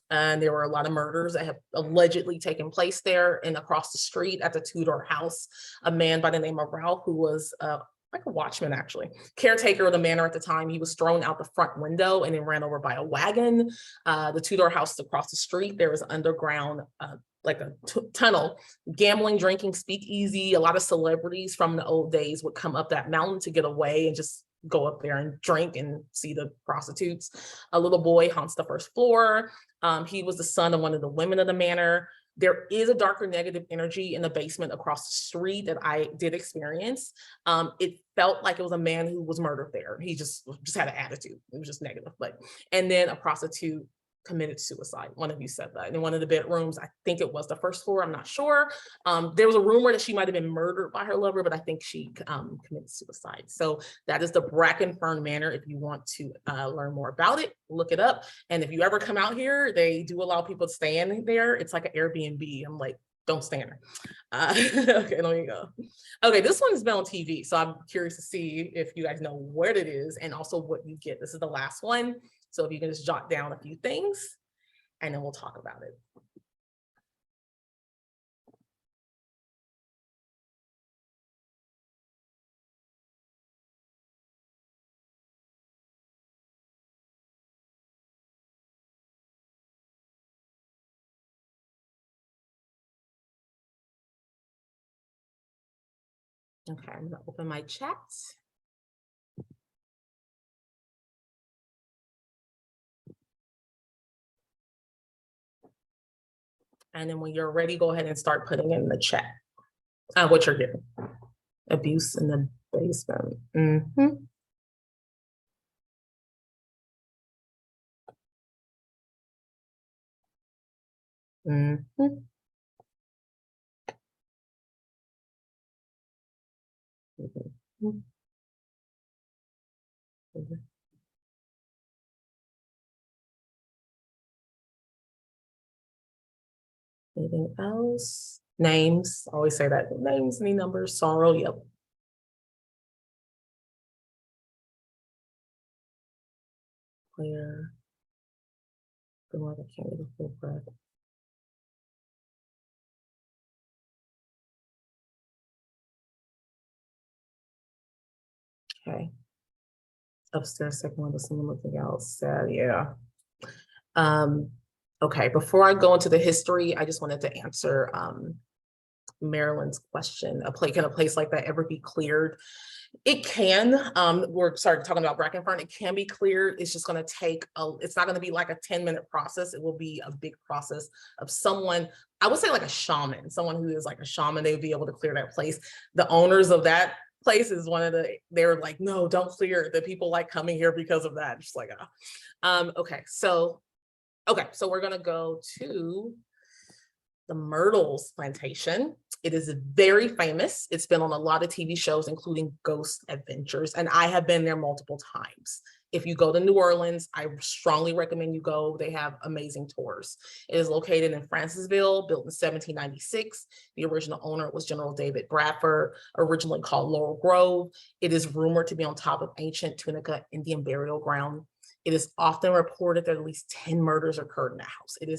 And there were a lot of murders that have allegedly taken place there. And across the street at the Tudor house, a man by the name of Ralph, who was like a watchman, actually, caretaker of the manor at the time. He was thrown out the front window and then ran over by a wagon. The Tudor house across the street, there was underground, like a tunnel, gambling, drinking, speakeasy. A lot of celebrities from the old days would come up that mountain to get away and just go up there and drink and see the prostitutes. A little boy haunts the first floor. He was the son of one of the women of the manor. There is a darker negative energy in the basement across the street that I did experience. It felt like it was a man who was murdered there. He just had an attitude. It was just negative. And then a prostitute committed suicide. One of you said that in one of the bedrooms. I think it was the first floor. I'm not sure. There was a rumor that she might have been murdered by her lover, but I think she committed suicide. So that is the Bracken Fern Manor. If you want to learn more about it, look it up. And if you ever come out here, they do allow people to stay in there. It's like an Airbnb. I'm like, don't stay in there. Okay, let me go. Okay, this one has been on TV, so I'm curious to see if you guys know what it is and also what you get. This is the last one. So if you can just jot down a few things and then we'll talk about it. Okay, I'm gonna open my chat. And then when you're ready, go ahead and start putting in the chat what you're getting. Abuse in the basement. Mm-hmm. Mm-hmm. Mm-hmm. Mm-hmm. Anything else? Names, always say that. Names, any numbers, sorrow, yep. Clear. Good one, I can't get a full breath. Okay. Upstairs, second one, someone looking out, sad, yeah. Okay, before I go into the history, I just wanted to answer Marilyn's question. Can a place like that ever be cleared? It can. We're talking about Bracken Fern. It can be cleared. It's just going to take it's not going to be like a 10-minute process. It will be a big process of someone, I would say like a shaman, someone who is like a shaman. They would be able to clear that place. The owners of that place is they're like, no, don't clear it. The people like coming here because of that. Just like, okay, so we're going to go to the Myrtles Plantation. It is very famous. It's been on a lot of TV shows, including Ghost Adventures, and I have been there multiple times. If you go to New Orleans, I strongly recommend you go. They have amazing tours. It is located in Francisville, built in 1796. The original owner was General David Bradford, originally called Laurel Grove. It is rumored to be on top of ancient Tunica Indian burial ground. It is often reported that at least 10 murders occurred in the house. It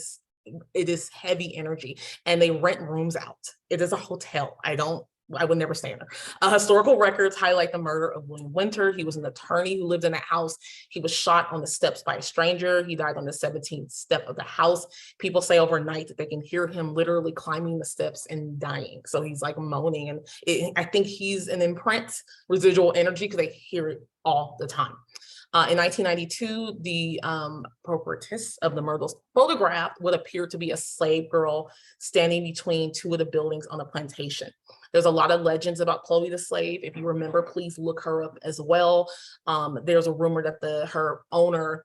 is heavy energy, and they rent rooms out. It is a hotel. I would never stay in there. Historical records highlight the murder of William Winter. He was an attorney who lived in the house. He was shot on the steps by a stranger. He died on the 17th step of the house. People say overnight that they can hear him literally climbing the steps and dying. So he's like moaning, and I think he's an imprint, residual energy, because they hear it all the time. In 1992, the proprietress of the Myrtles photograph would appear to be a slave girl standing between two of the buildings on the plantation. There's a lot of legends about Chloe the slave. If you remember, please look her up as well. There's a rumor that her owner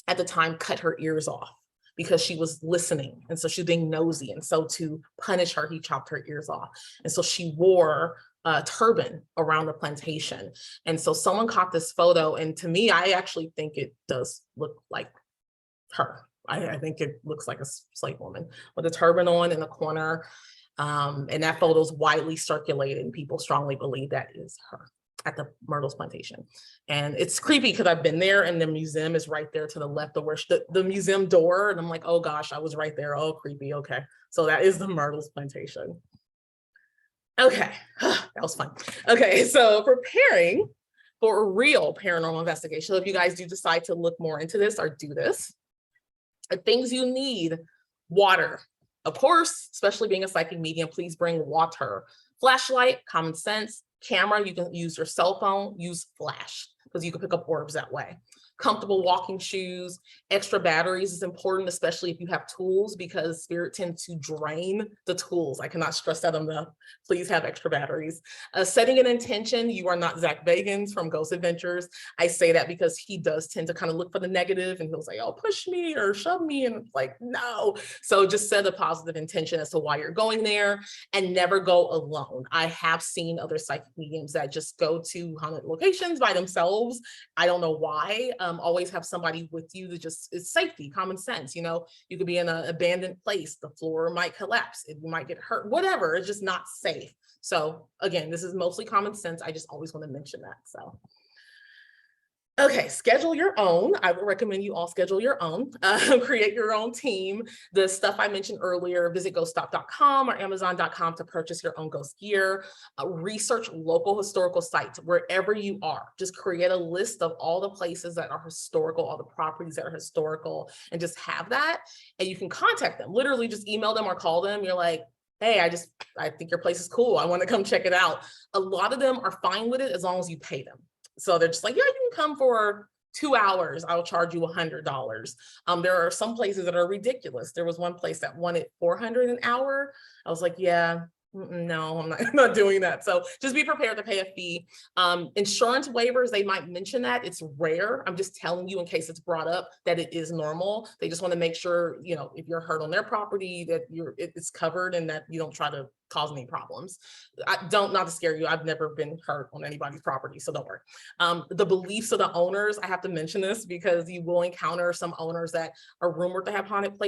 at the time cut her ears off because she was listening. And so she's being nosy. And so to punish her, he chopped her ears off. And so she wore a turban around the plantation. And so someone caught this photo. And to me, I actually think it does look like her. I think it looks like a slave woman with a turban on in the corner. And that photo is widely circulated, and people strongly believe that is her at the Myrtles Plantation. And it's creepy because I've been there, and the museum is right there to the left of where the museum door. And I'm like, oh gosh, I was right there. Oh, creepy. Okay. So that is the Myrtles Plantation. Okay, that was fun. Okay, so preparing for a real paranormal investigation. So if you guys do decide to look more into this or do this, the things you need: water. Of course, especially being a psychic medium, please bring water. Flashlight, common sense, camera, you can use your cell phone, use flash. because you can pick up orbs that way. Comfortable walking shoes, extra batteries is important, especially if you have tools, because spirit tends to drain the tools. I cannot stress that enough. Please have extra batteries. Setting an intention. You are not Zach Bagans from Ghost Adventures. I say that because he does tend to kind of look for the negative, and he'll say, oh, push me or shove me. And it's like, no. So just set a positive intention as to why you're going there, and never go alone. I have seen other psychic mediums that just go to haunted locations by themselves. I don't know why. Always have somebody with you that just is safety, common sense. You know, you could be in an abandoned place, the floor might collapse, you might get hurt, whatever. It's just not safe. So again, this is mostly common sense. I just always want to mention that. So okay, schedule your own. I would recommend you all schedule your own, create your own team. The stuff I mentioned earlier, visit ghoststop.com or amazon.com to purchase your own ghost gear. Research local historical sites wherever you are. Just create a list of all the places that are historical, all the properties that are historical, and just have that. And you can contact them, literally just email them or call them. You're like, hey, I think your place is cool. I want to come check it out. A lot of them are fine with it as long as you pay them. So they're just like, yeah, you can come for 2 hours. I'll charge you $100. There are some places that are ridiculous. There was one place that wanted $400 an hour. I was like, yeah, no, I'm not doing that. So just be prepared to pay a fee. Insurance waivers, they might mention that. It's rare. I'm just telling you in case it's brought up that it is normal. They just want to make sure, you know, if you're hurt on their property, that it's covered and that you don't try to cause any problems. Not to scare you, I've never been hurt on anybody's property, so don't worry. The beliefs of the owners, I have to mention this because you will encounter some owners that are rumored to have haunted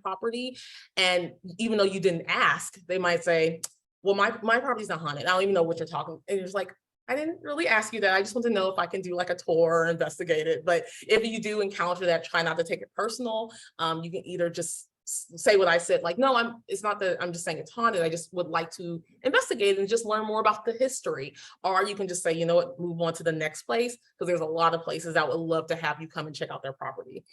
property, and even though you didn't ask, they might say, well, my property's not haunted. I don't even know what you're talking. And it's like, I didn't really ask you that. I just want to know if I can do like a tour or investigate it. But if you do encounter that, try not to take it personal. You can either just say what I said, like, no, it's not that I'm just saying it's haunted. I just would like to investigate and just learn more about the history. Or you can just say, you know what, move on to the next place, because there's a lot of places that would love to have you come and check out their property.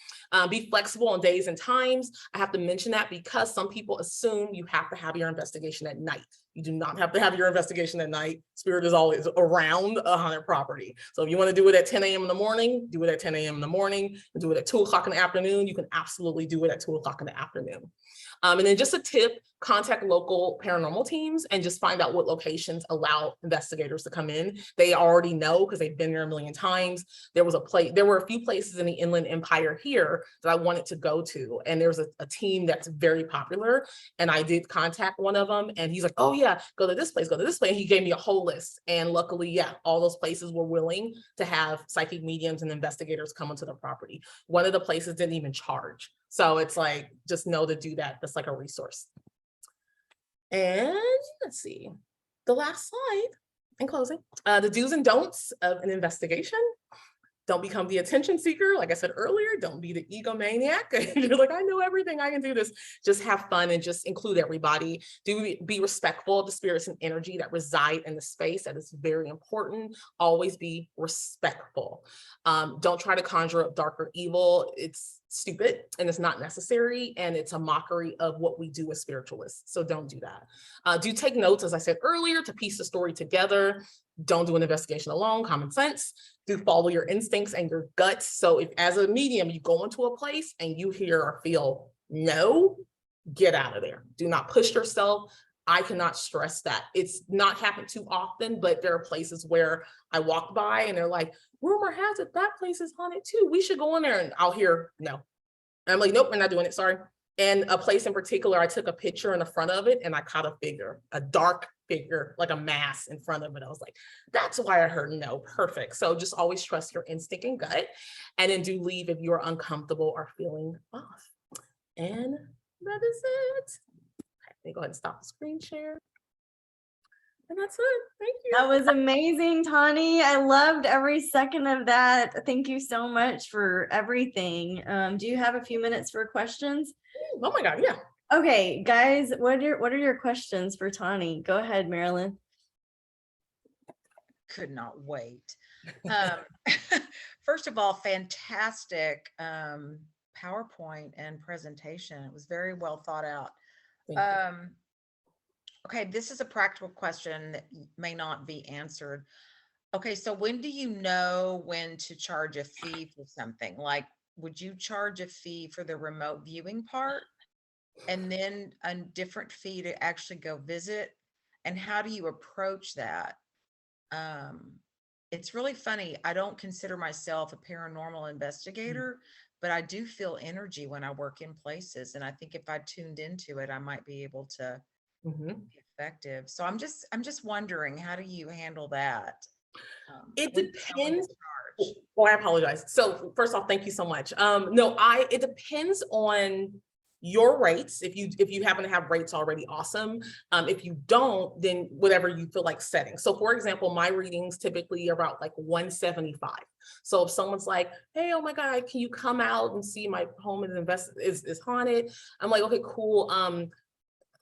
Be flexible on days and times. I have to mention that because some people assume you have to have your investigation at night. You do not have to have your investigation at night. Spirit is always around a haunted property. So if you want to do it at 10 a.m. in the morning, do it at 10 a.m. in the morning. And do it at 2 o'clock in the afternoon. You can absolutely do it at 2 o'clock in the afternoon. And then just a tip, contact local paranormal teams and just find out what locations allow investigators to come in. They already know because they've been there a million times. There were a few places in the Inland Empire here that I wanted to go to. And there's a team that's very popular. And I did contact one of them and he's like, oh yeah, go to this place, go to this place. And he gave me a whole list. And luckily, yeah, all those places were willing to have psychic mediums and investigators come onto the property. One of the places didn't even charge. So it's like, just know to do that. That's like a resource. And let's see, the last slide in closing, the do's and don'ts of an investigation. Don't become the attention seeker. Like I said earlier, don't be the egomaniac. You're like, I know everything, I can do this. Just have fun and just include everybody. Be respectful of the spirits and energy that reside in the space. That is very important. Always be respectful. Don't try to conjure up dark or evil. It's stupid and it's not necessary. And it's a mockery of what we do as spiritualists. So don't do that. Do take notes, as I said earlier, to piece the story together. Don't do an investigation alone, common sense. Do follow your instincts and your guts. So if as a medium, you go into a place and you hear or feel no, get out of there. Do not push yourself. I cannot stress that. It's not happened too often, but there are places where I walk by and they're like, rumor has it that place is haunted too. We should go in there, and I'll hear no. And I'm like, nope, we're not doing it, sorry. And a place in particular, I took a picture in the front of it and I caught a figure, a dark figure, like a mass in front of it. I was like, that's why I heard no, perfect. So just always trust your instinct and gut, and then do leave if you're uncomfortable or feeling off. And that is it. Let me go ahead and stop the screen share. And that's it. Thank you. That was amazing, Tani. I loved every second of that. Thank you so much for everything. Do you have a few minutes for questions? Oh my God, yeah. Okay, guys, what are your questions for Tani? Go ahead, Marilyn. Could not wait. First of all, fantastic PowerPoint and presentation. It was very well thought out. Okay, this is a practical question that may not be answered. Okay, so when do you know when to charge a fee for something? Like, would you charge a fee for the remote viewing part? And then a different fee to actually go visit? And how do you approach that? Um, it's really funny. I don't consider myself a paranormal investigator, but I do feel energy when I work in places. And I think if I tuned into it, I might be able to Mhm. be effective. So I'm just wondering, how do you handle that? It When you know when to depends. charge? Oh, I apologize. So first off, thank you so much. No, it depends on your rates. If you happen to have rates already, awesome. If you don't, then whatever you feel like setting. So for example, my readings typically are about like 175. So if someone's like, hey, oh my God, can you come out and see my home is haunted? I'm like, okay, cool.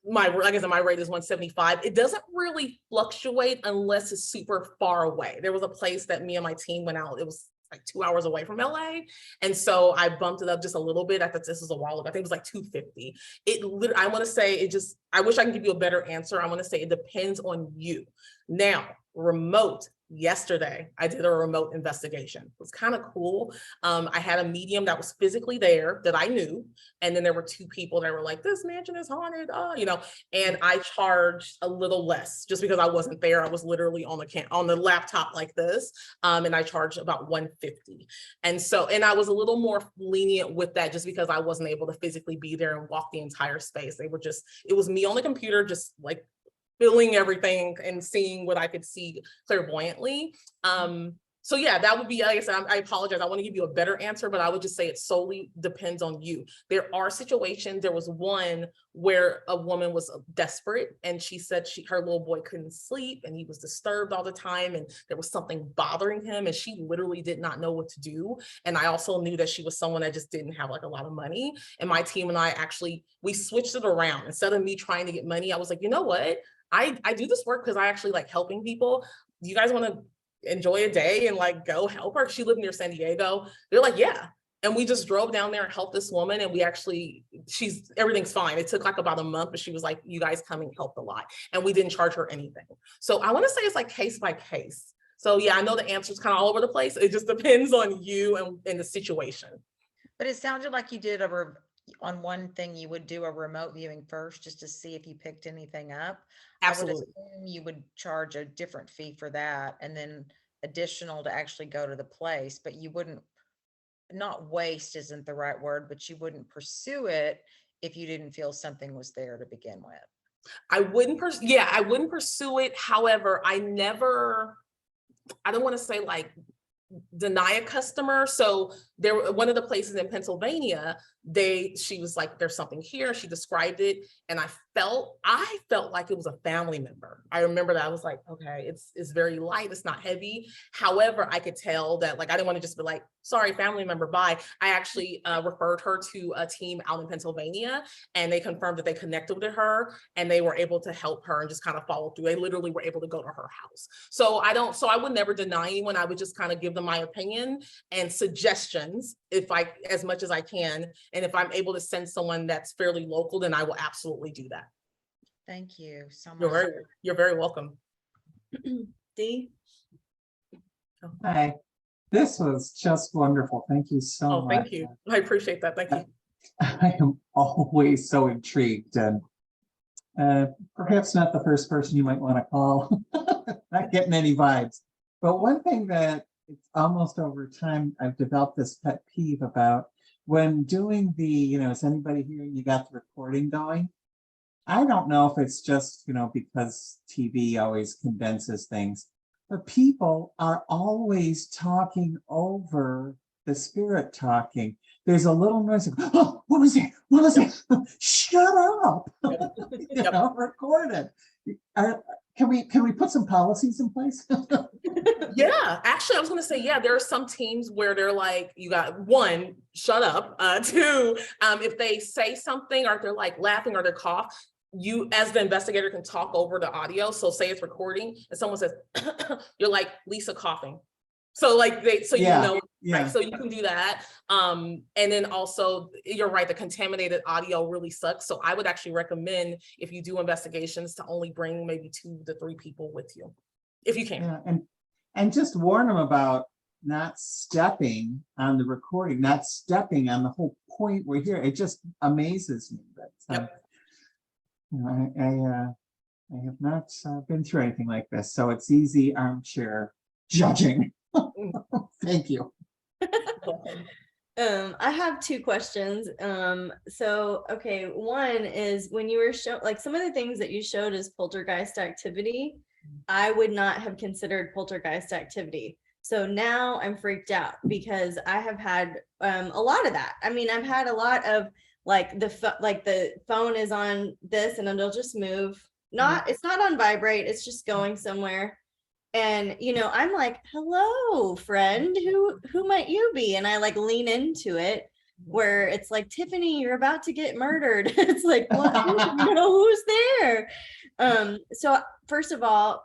Like I said, my rate is 175. It doesn't really fluctuate unless it's super far away. There was a place that me and my team went out. It was like 2 hours away from LA. And so I bumped it up just a little bit. I thought this was a while ago. I think it was like 250. I want to say I wish I can give you a better answer. I want to say it depends on you. Now, remote. Yesterday, I did a remote investigation. It was kind of cool. I had a medium that was physically there that I knew. And then there were two people that were like, this mansion is haunted, and I charged a little less just because I wasn't there. I was literally on the laptop like this. And I charged about 150. And I was a little more lenient with that just because I wasn't able to physically be there and walk the entire space. It was me on the computer, just like feeling everything and seeing what I could see clairvoyantly. So yeah, that would be, like I said, I apologize. I want to give you a better answer, but I would just say it solely depends on you. There are situations, there was one where a woman was desperate and she said her little boy couldn't sleep and he was disturbed all the time and there was something bothering him and she literally did not know what to do. And I also knew that she was someone that just didn't have like a lot of money. And my team and I we switched it around. Instead of me trying to get money, I was like, you know what? I do this work because I actually like helping people. Do you guys want to enjoy a day and like go help her? She lived near San Diego. They're like, yeah. And we just drove down there and helped this woman. And everything's fine. It took like about a month, but she was like, you guys coming helped a lot. And we didn't charge her anything. So I want to say it's like case by case. So yeah, I know the answer is kind of all over the place. It just depends on you and the situation. But it sounded like you did on one thing, you would do a remote viewing first just to see if you picked anything up. Absolutely. I would assume you would charge a different fee for that and then additional to actually go to the place, but you wouldn't, not waste isn't the right word, but you wouldn't pursue it if you didn't feel something was there to begin with. I wouldn't pursue it. However, I don't want to say like deny a customer. So one of the places in Pennsylvania, she was like, there's something here. She described it. And I felt like it was a family member. I remember that I was like, okay, it's very light. It's not heavy. However, I could tell that like, I didn't want to just be like, sorry, family member, bye. I actually referred her to a team out in Pennsylvania and they confirmed that they connected with her and they were able to help her and just kind of follow through. They literally were able to go to her house. So I would never deny anyone. I would just kind of give them my opinion and suggestions as much as I can. And if I'm able to send someone that's fairly local, then I will absolutely do that. Thank you so much. You're very welcome. Dee? Hi, this was just wonderful. Thank you so much. Thank you. I appreciate that. Thank you. I am always so intrigued and perhaps not the first person you might want to call. Not getting any vibes. But one thing that it's almost over time, I've developed this pet peeve about when doing is anybody here you got the recording going? I don't know if it's just, because TV always condenses things, but people are always talking over the spirit talking. There's a little noise of, oh, what was it? What was it? Shut up. Record it. Can we put some policies in place? Yeah, actually, I was going to say, yeah, there are some teams where they're like, you got one, shut up. Two, if they say something or if they're like laughing or they cough, you as the investigator can talk over the audio. So say it's recording and someone says, you're like Lisa coughing. So like Yeah. Right? So you can do that. And then also you're right, the contaminated audio really sucks. So I would actually recommend if you do investigations to only bring maybe 2 to 3 people with you, if you can. Yeah, And just warn them about not stepping on the recording, not stepping on the whole point we're here. It just amazes me that you know, I have not been through anything like this, so it's easy armchair judging. Thank you. I have two questions. So okay, one is when you were like some of the things that you showed as poltergeist activity, I would not have considered poltergeist activity. So now I'm freaked out because I have had a lot of that. I mean, I've had a lot of like the phone is on this and it'll just move. It's not on vibrate, it's just going somewhere. And I'm like, hello friend, who might you be? And I like lean into it where it's like, Tiffany, you're about to get murdered. It's like, what? Who's there? So first of all,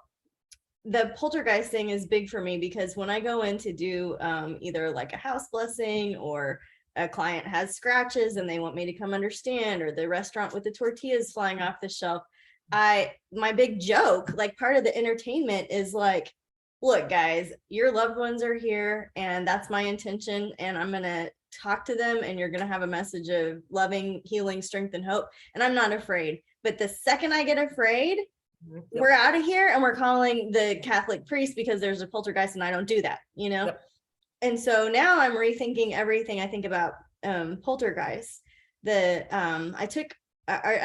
the poltergeist thing is big for me because when I go in to do either like a house blessing or a client has scratches and they want me to come understand, or the restaurant with the tortillas flying off the shelf, my big joke, like part of the entertainment is like, look guys, your loved ones are here and that's my intention, and I'm gonna talk to them and you're gonna have a message of loving, healing, strength, and hope, and I'm not afraid. But the second I get afraid, we're out of here and we're calling the Catholic priest because there's a poltergeist, and I don't do that, And so now I'm rethinking everything I think about poltergeist. I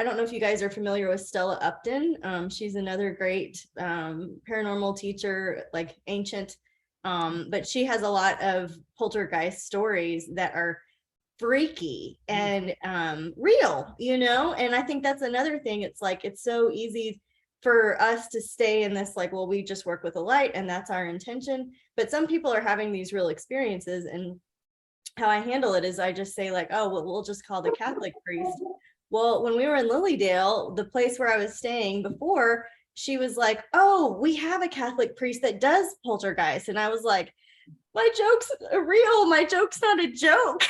don't know if you guys are familiar with Stella Upton. She's another great paranormal teacher, like ancient, but she has a lot of poltergeist stories that are freaky and real, and I think that's another thing. It's like, it's so easy for us to stay in this, like, well, we just work with a light and that's our intention. But some people are having these real experiences, and how I handle it is I just say like, oh, well, we'll just call the Catholic priest. Well, when we were in Lilydale, the place where I was staying before, she was like, oh, we have a Catholic priest that does poltergeist. And I was like, my joke's real. My joke's not a joke,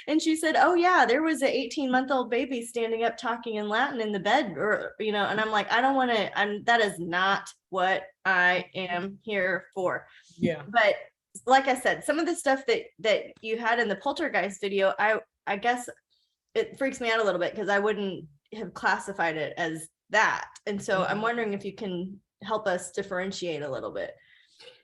And she said, oh yeah, there was an 18-month-old baby standing up talking in Latin in the bed, or, and I'm like, I don't want to, that is not what I am here for. Yeah. But like I said, some of the stuff that you had in the poltergeist video, I guess it freaks me out a little bit because I wouldn't have classified it as that. And so I'm wondering if you can help us differentiate a little bit.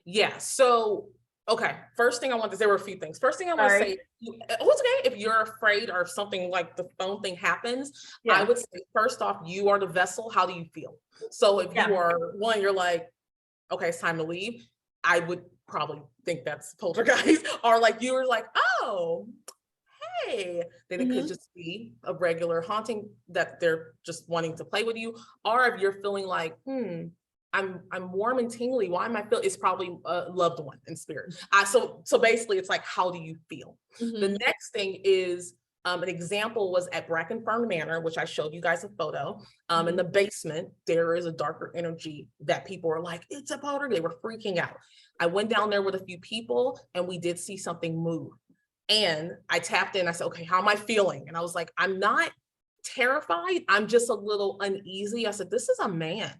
Yeah. So, okay. First thing I want to say, there were a few things. First thing I want to say, it's okay if you're afraid or if something like the phone thing happens. I would say, first off, you are the vessel. How do you feel? So if you are one, you're like, okay, it's time to leave. I would probably think that's poltergeist, or like you were like, oh, hey, then it could just be a regular haunting that they're just wanting to play with you. Or if you're feeling like, I'm warm and tingly, why am I feeling? It's probably a loved one in spirit. So basically it's like, how do you feel? The next thing is, an example was at Brackenfern Manor, which I showed you guys a photo. In the basement, there is a darker energy that people are like, it's a poltergeist. They were freaking out. I went down there with a few people and we did see something move. And I tapped in, I said, okay, how am I feeling? And I was like, I'm not terrified. I'm just a little uneasy. I said, this is a man.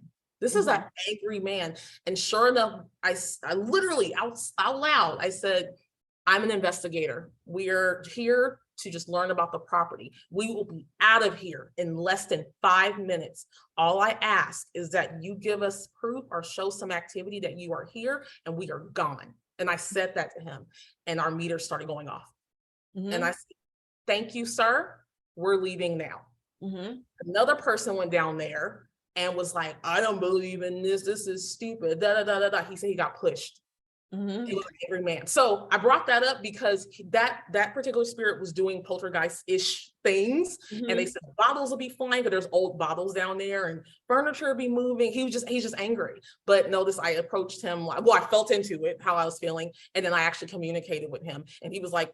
This is an angry man. And sure enough, I literally out loud, I said, I'm an investigator. We're here to just learn about the property. We will be out of here in less than 5 minutes. All I ask is that you give us proof or show some activity that you are here, and we are gone. And I said that to him, and our meter started going off. And I said, thank you, sir. We're leaving now. Another person went down there and was like, I don't believe in this. This is stupid. Da, da, da, da, da. He said he got pushed. He was an angry man. So I brought that up because that particular spirit was doing poltergeist-ish things. And they said bottles will be flying, but there's old bottles down there and furniture will be moving. He's just angry. But notice I approached him, well, I felt into it, how I was feeling. And then I actually communicated with him. And he was like,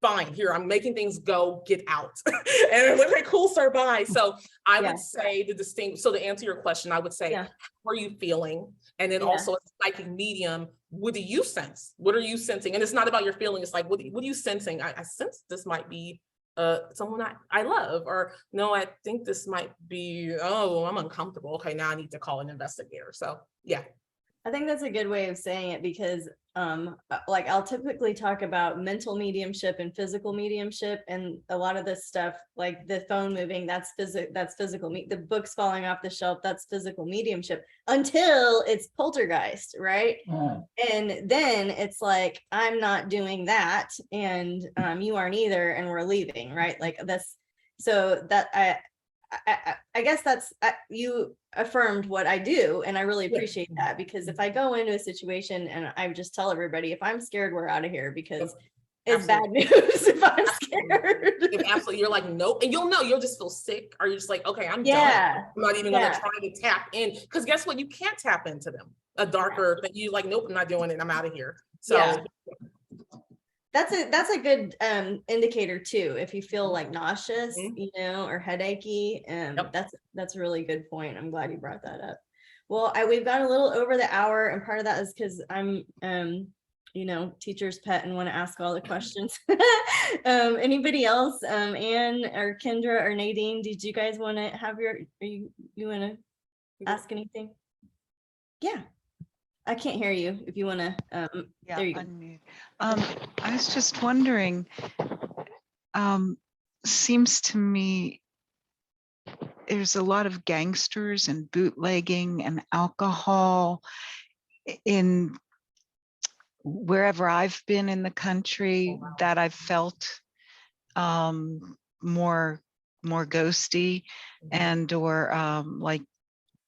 fine, here, I'm making things go, get out. And I was like, okay, cool, sir, bye. So I would say so to answer your question, I would say, how are you feeling? And then also as a psychic medium, what do you sense? What are you sensing? And it's not about your feeling. It's like, what are you sensing? I sense this might be someone I love, or no, I think this might be, oh, I'm uncomfortable. Okay, now I need to call an investigator. So yeah. I think that's a good way of saying it because like I'll typically talk about mental mediumship and physical mediumship, and a lot of this stuff like the phone moving, that's physical, the books falling off the shelf, that's physical mediumship until it's poltergeist, right? And then it's like, I'm not doing that, and you aren't either, and we're leaving, right? Like that's, so that I guess that's you affirmed what I do, and I really appreciate that, because if I go into a situation and I would just tell everybody, if I'm scared, we're out of here, because it's bad news if I'm scared. If absolutely, you're like, nope, and you'll know, you'll just feel sick, or you're just like, okay, I'm Yeah. done. I'm not even gonna try to tap in, because guess what? You can't tap into them. A darker that you like, nope, I'm not doing it. I'm out of here. So that's a good indicator too. If you feel like nauseous, you know, or headachy, that's a really good point. I'm glad you brought that up. Well, we've got a little over the hour, and part of that is because I'm you know, teacher's pet and want to ask all the questions. Anybody else? Anne or Kendra or Nadine, did you guys want to have you want to ask anything? Yeah. I can't hear you if you want to. Yeah, there you go. unmute. I was just wondering, seems to me there's a lot of gangsters and bootlegging and alcohol in wherever I've been in the country that I've felt more ghosty, and or like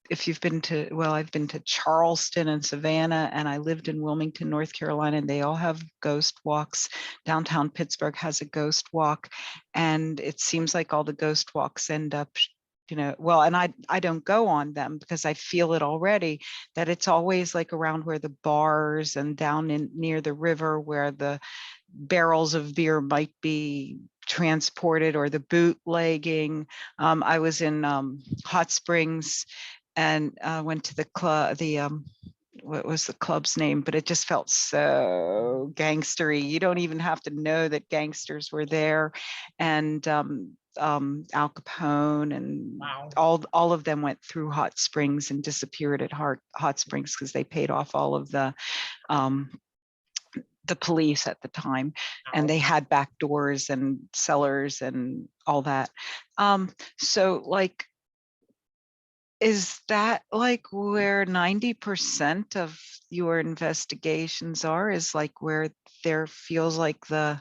if you've been to, well, I've been to Charleston and Savannah, and I lived in Wilmington, North Carolina, and they all have ghost walks. Downtown Pittsburgh has a ghost walk, and it seems like all the ghost walks end up, you know, well, and I don't go on them because I feel it already, that it's always like around where the bars and down in near the river where the barrels of beer might be transported, or the bootlegging. I was in Hot Springs and went to the club, what was the club's name, but it just felt so gangstery. You don't even have to know that gangsters were there. And Al Capone and all of them went through Hot Springs and disappeared at Hot Springs because they paid off all of the police at the time, and they had back doors and cellars and all that. So like, is that like where 90% of your investigations are, is like where there feels like the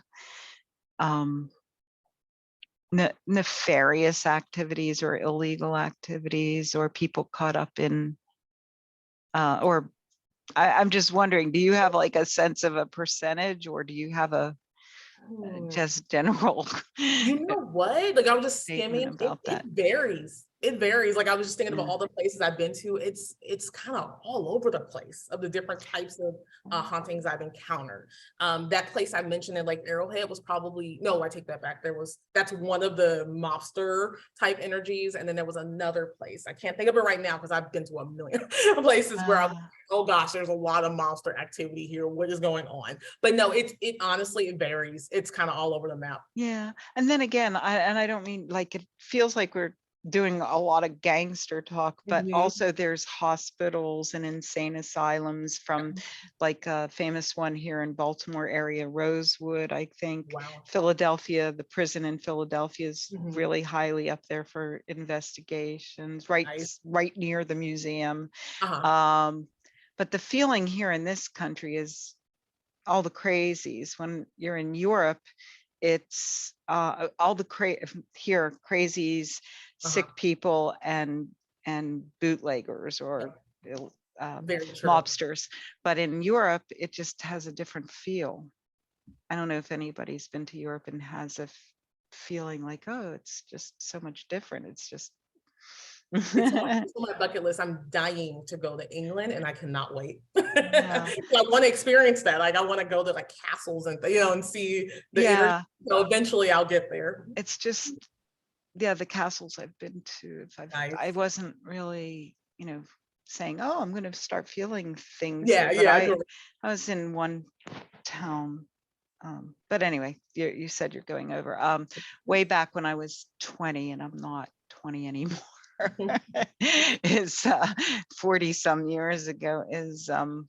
nefarious activities or illegal activities, or people caught up in or I'm just wondering, do you have like a sense of a percentage, or do you have a just general? You know what? Like I was just skimming about that. It varies. It varies. Like I was just thinking about all the places I've been to. It's kind of all over the place of the different types of hauntings I've encountered. That place I mentioned in Lake Arrowhead was probably, no, I take that back. That's one of the mobster type energies. And then there was another place. I can't think of it right now because I've been to a million places where I'm, oh gosh, there's a lot of monster activity here. What is going on? But no, it honestly, it varies. It's kind of all over the map. Yeah. And then again, I don't mean like, it feels like we're doing a lot of gangster talk, but also there's hospitals and insane asylums, from like a famous one here in Baltimore area, Rosewood, I think. Philadelphia, the prison in Philadelphia is really highly up there for investigations, right near the museum. But the feeling here in this country is all the crazies. When you're in Europe, it's all the crazies, sick people, and bootleggers or mobsters. But in Europe, it just has a different feel. I don't know if anybody's been to Europe and has a feeling like, oh, it's just so much different. It's just it's on my bucket list. I'm dying to go to England, and I cannot wait. I want to experience that. Like I want to go to like castles and and see the energy. So eventually I'll get there. It's just, the castles I've been to, I wasn't really, saying, oh, I'm going to start feeling things. I was in one town. But anyway, you said you're going over. Way back when I was 20, and I'm not 20 anymore. is 40 some years ago is a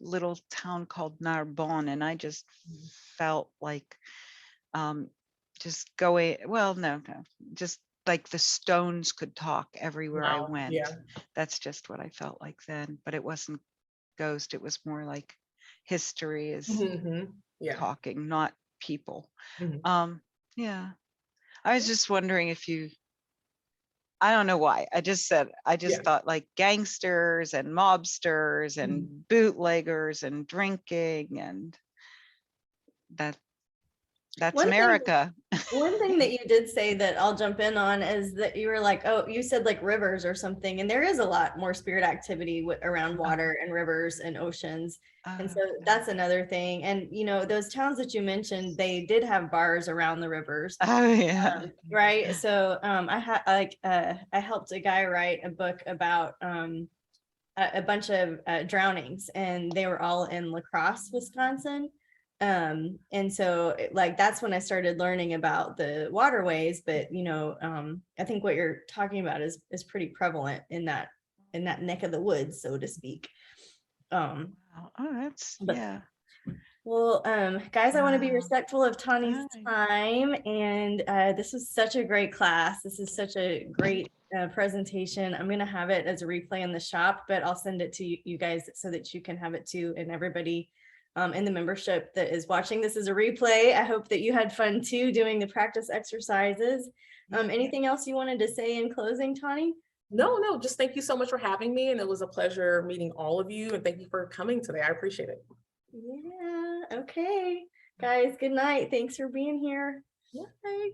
little town called Narbonne, and I just felt like just going, well, no, just like the stones could talk everywhere I Wow, went. yeah. That's just what I felt like then, but it wasn't ghost, it was more like history is Mhm. Yeah. talking, not people. Mhm. Yeah, I was just wondering if you, I don't know why. I just Yeah. thought like gangsters and mobsters and bootleggers and drinking, and that's One thing America. One thing that you did say that I'll jump in on is that you were like, oh, you said like rivers or something, and there is a lot more spirit activity around water and rivers and oceans. And so that's another thing. And you know, those towns that you mentioned, they did have bars around the rivers. Oh yeah. Right. So I helped a guy write a book about a bunch of drownings, and they were all in La Crosse, Wisconsin. And so like that's when I started learning about the waterways. But you know, I think what you're talking about is pretty prevalent in that neck of the woods, so to speak. Wow. Oh, that's But yeah. well, guys, I want to be Wow. respectful of Tani's Alright. time, and this was such a great class. This is such a great presentation. I'm going to have it as a replay in the shop, but I'll send it to you guys so that you can have it too, and everybody in the membership that is watching this is a replay. I hope that you had fun too doing the practice exercises. Anything else you wanted to say in closing, Tani? No, just thank you so much for having me. And it was a pleasure meeting all of you. And thank you for coming today. I appreciate it. Yeah. Okay. Guys, good night. Thanks for being here. Yeah. Bye.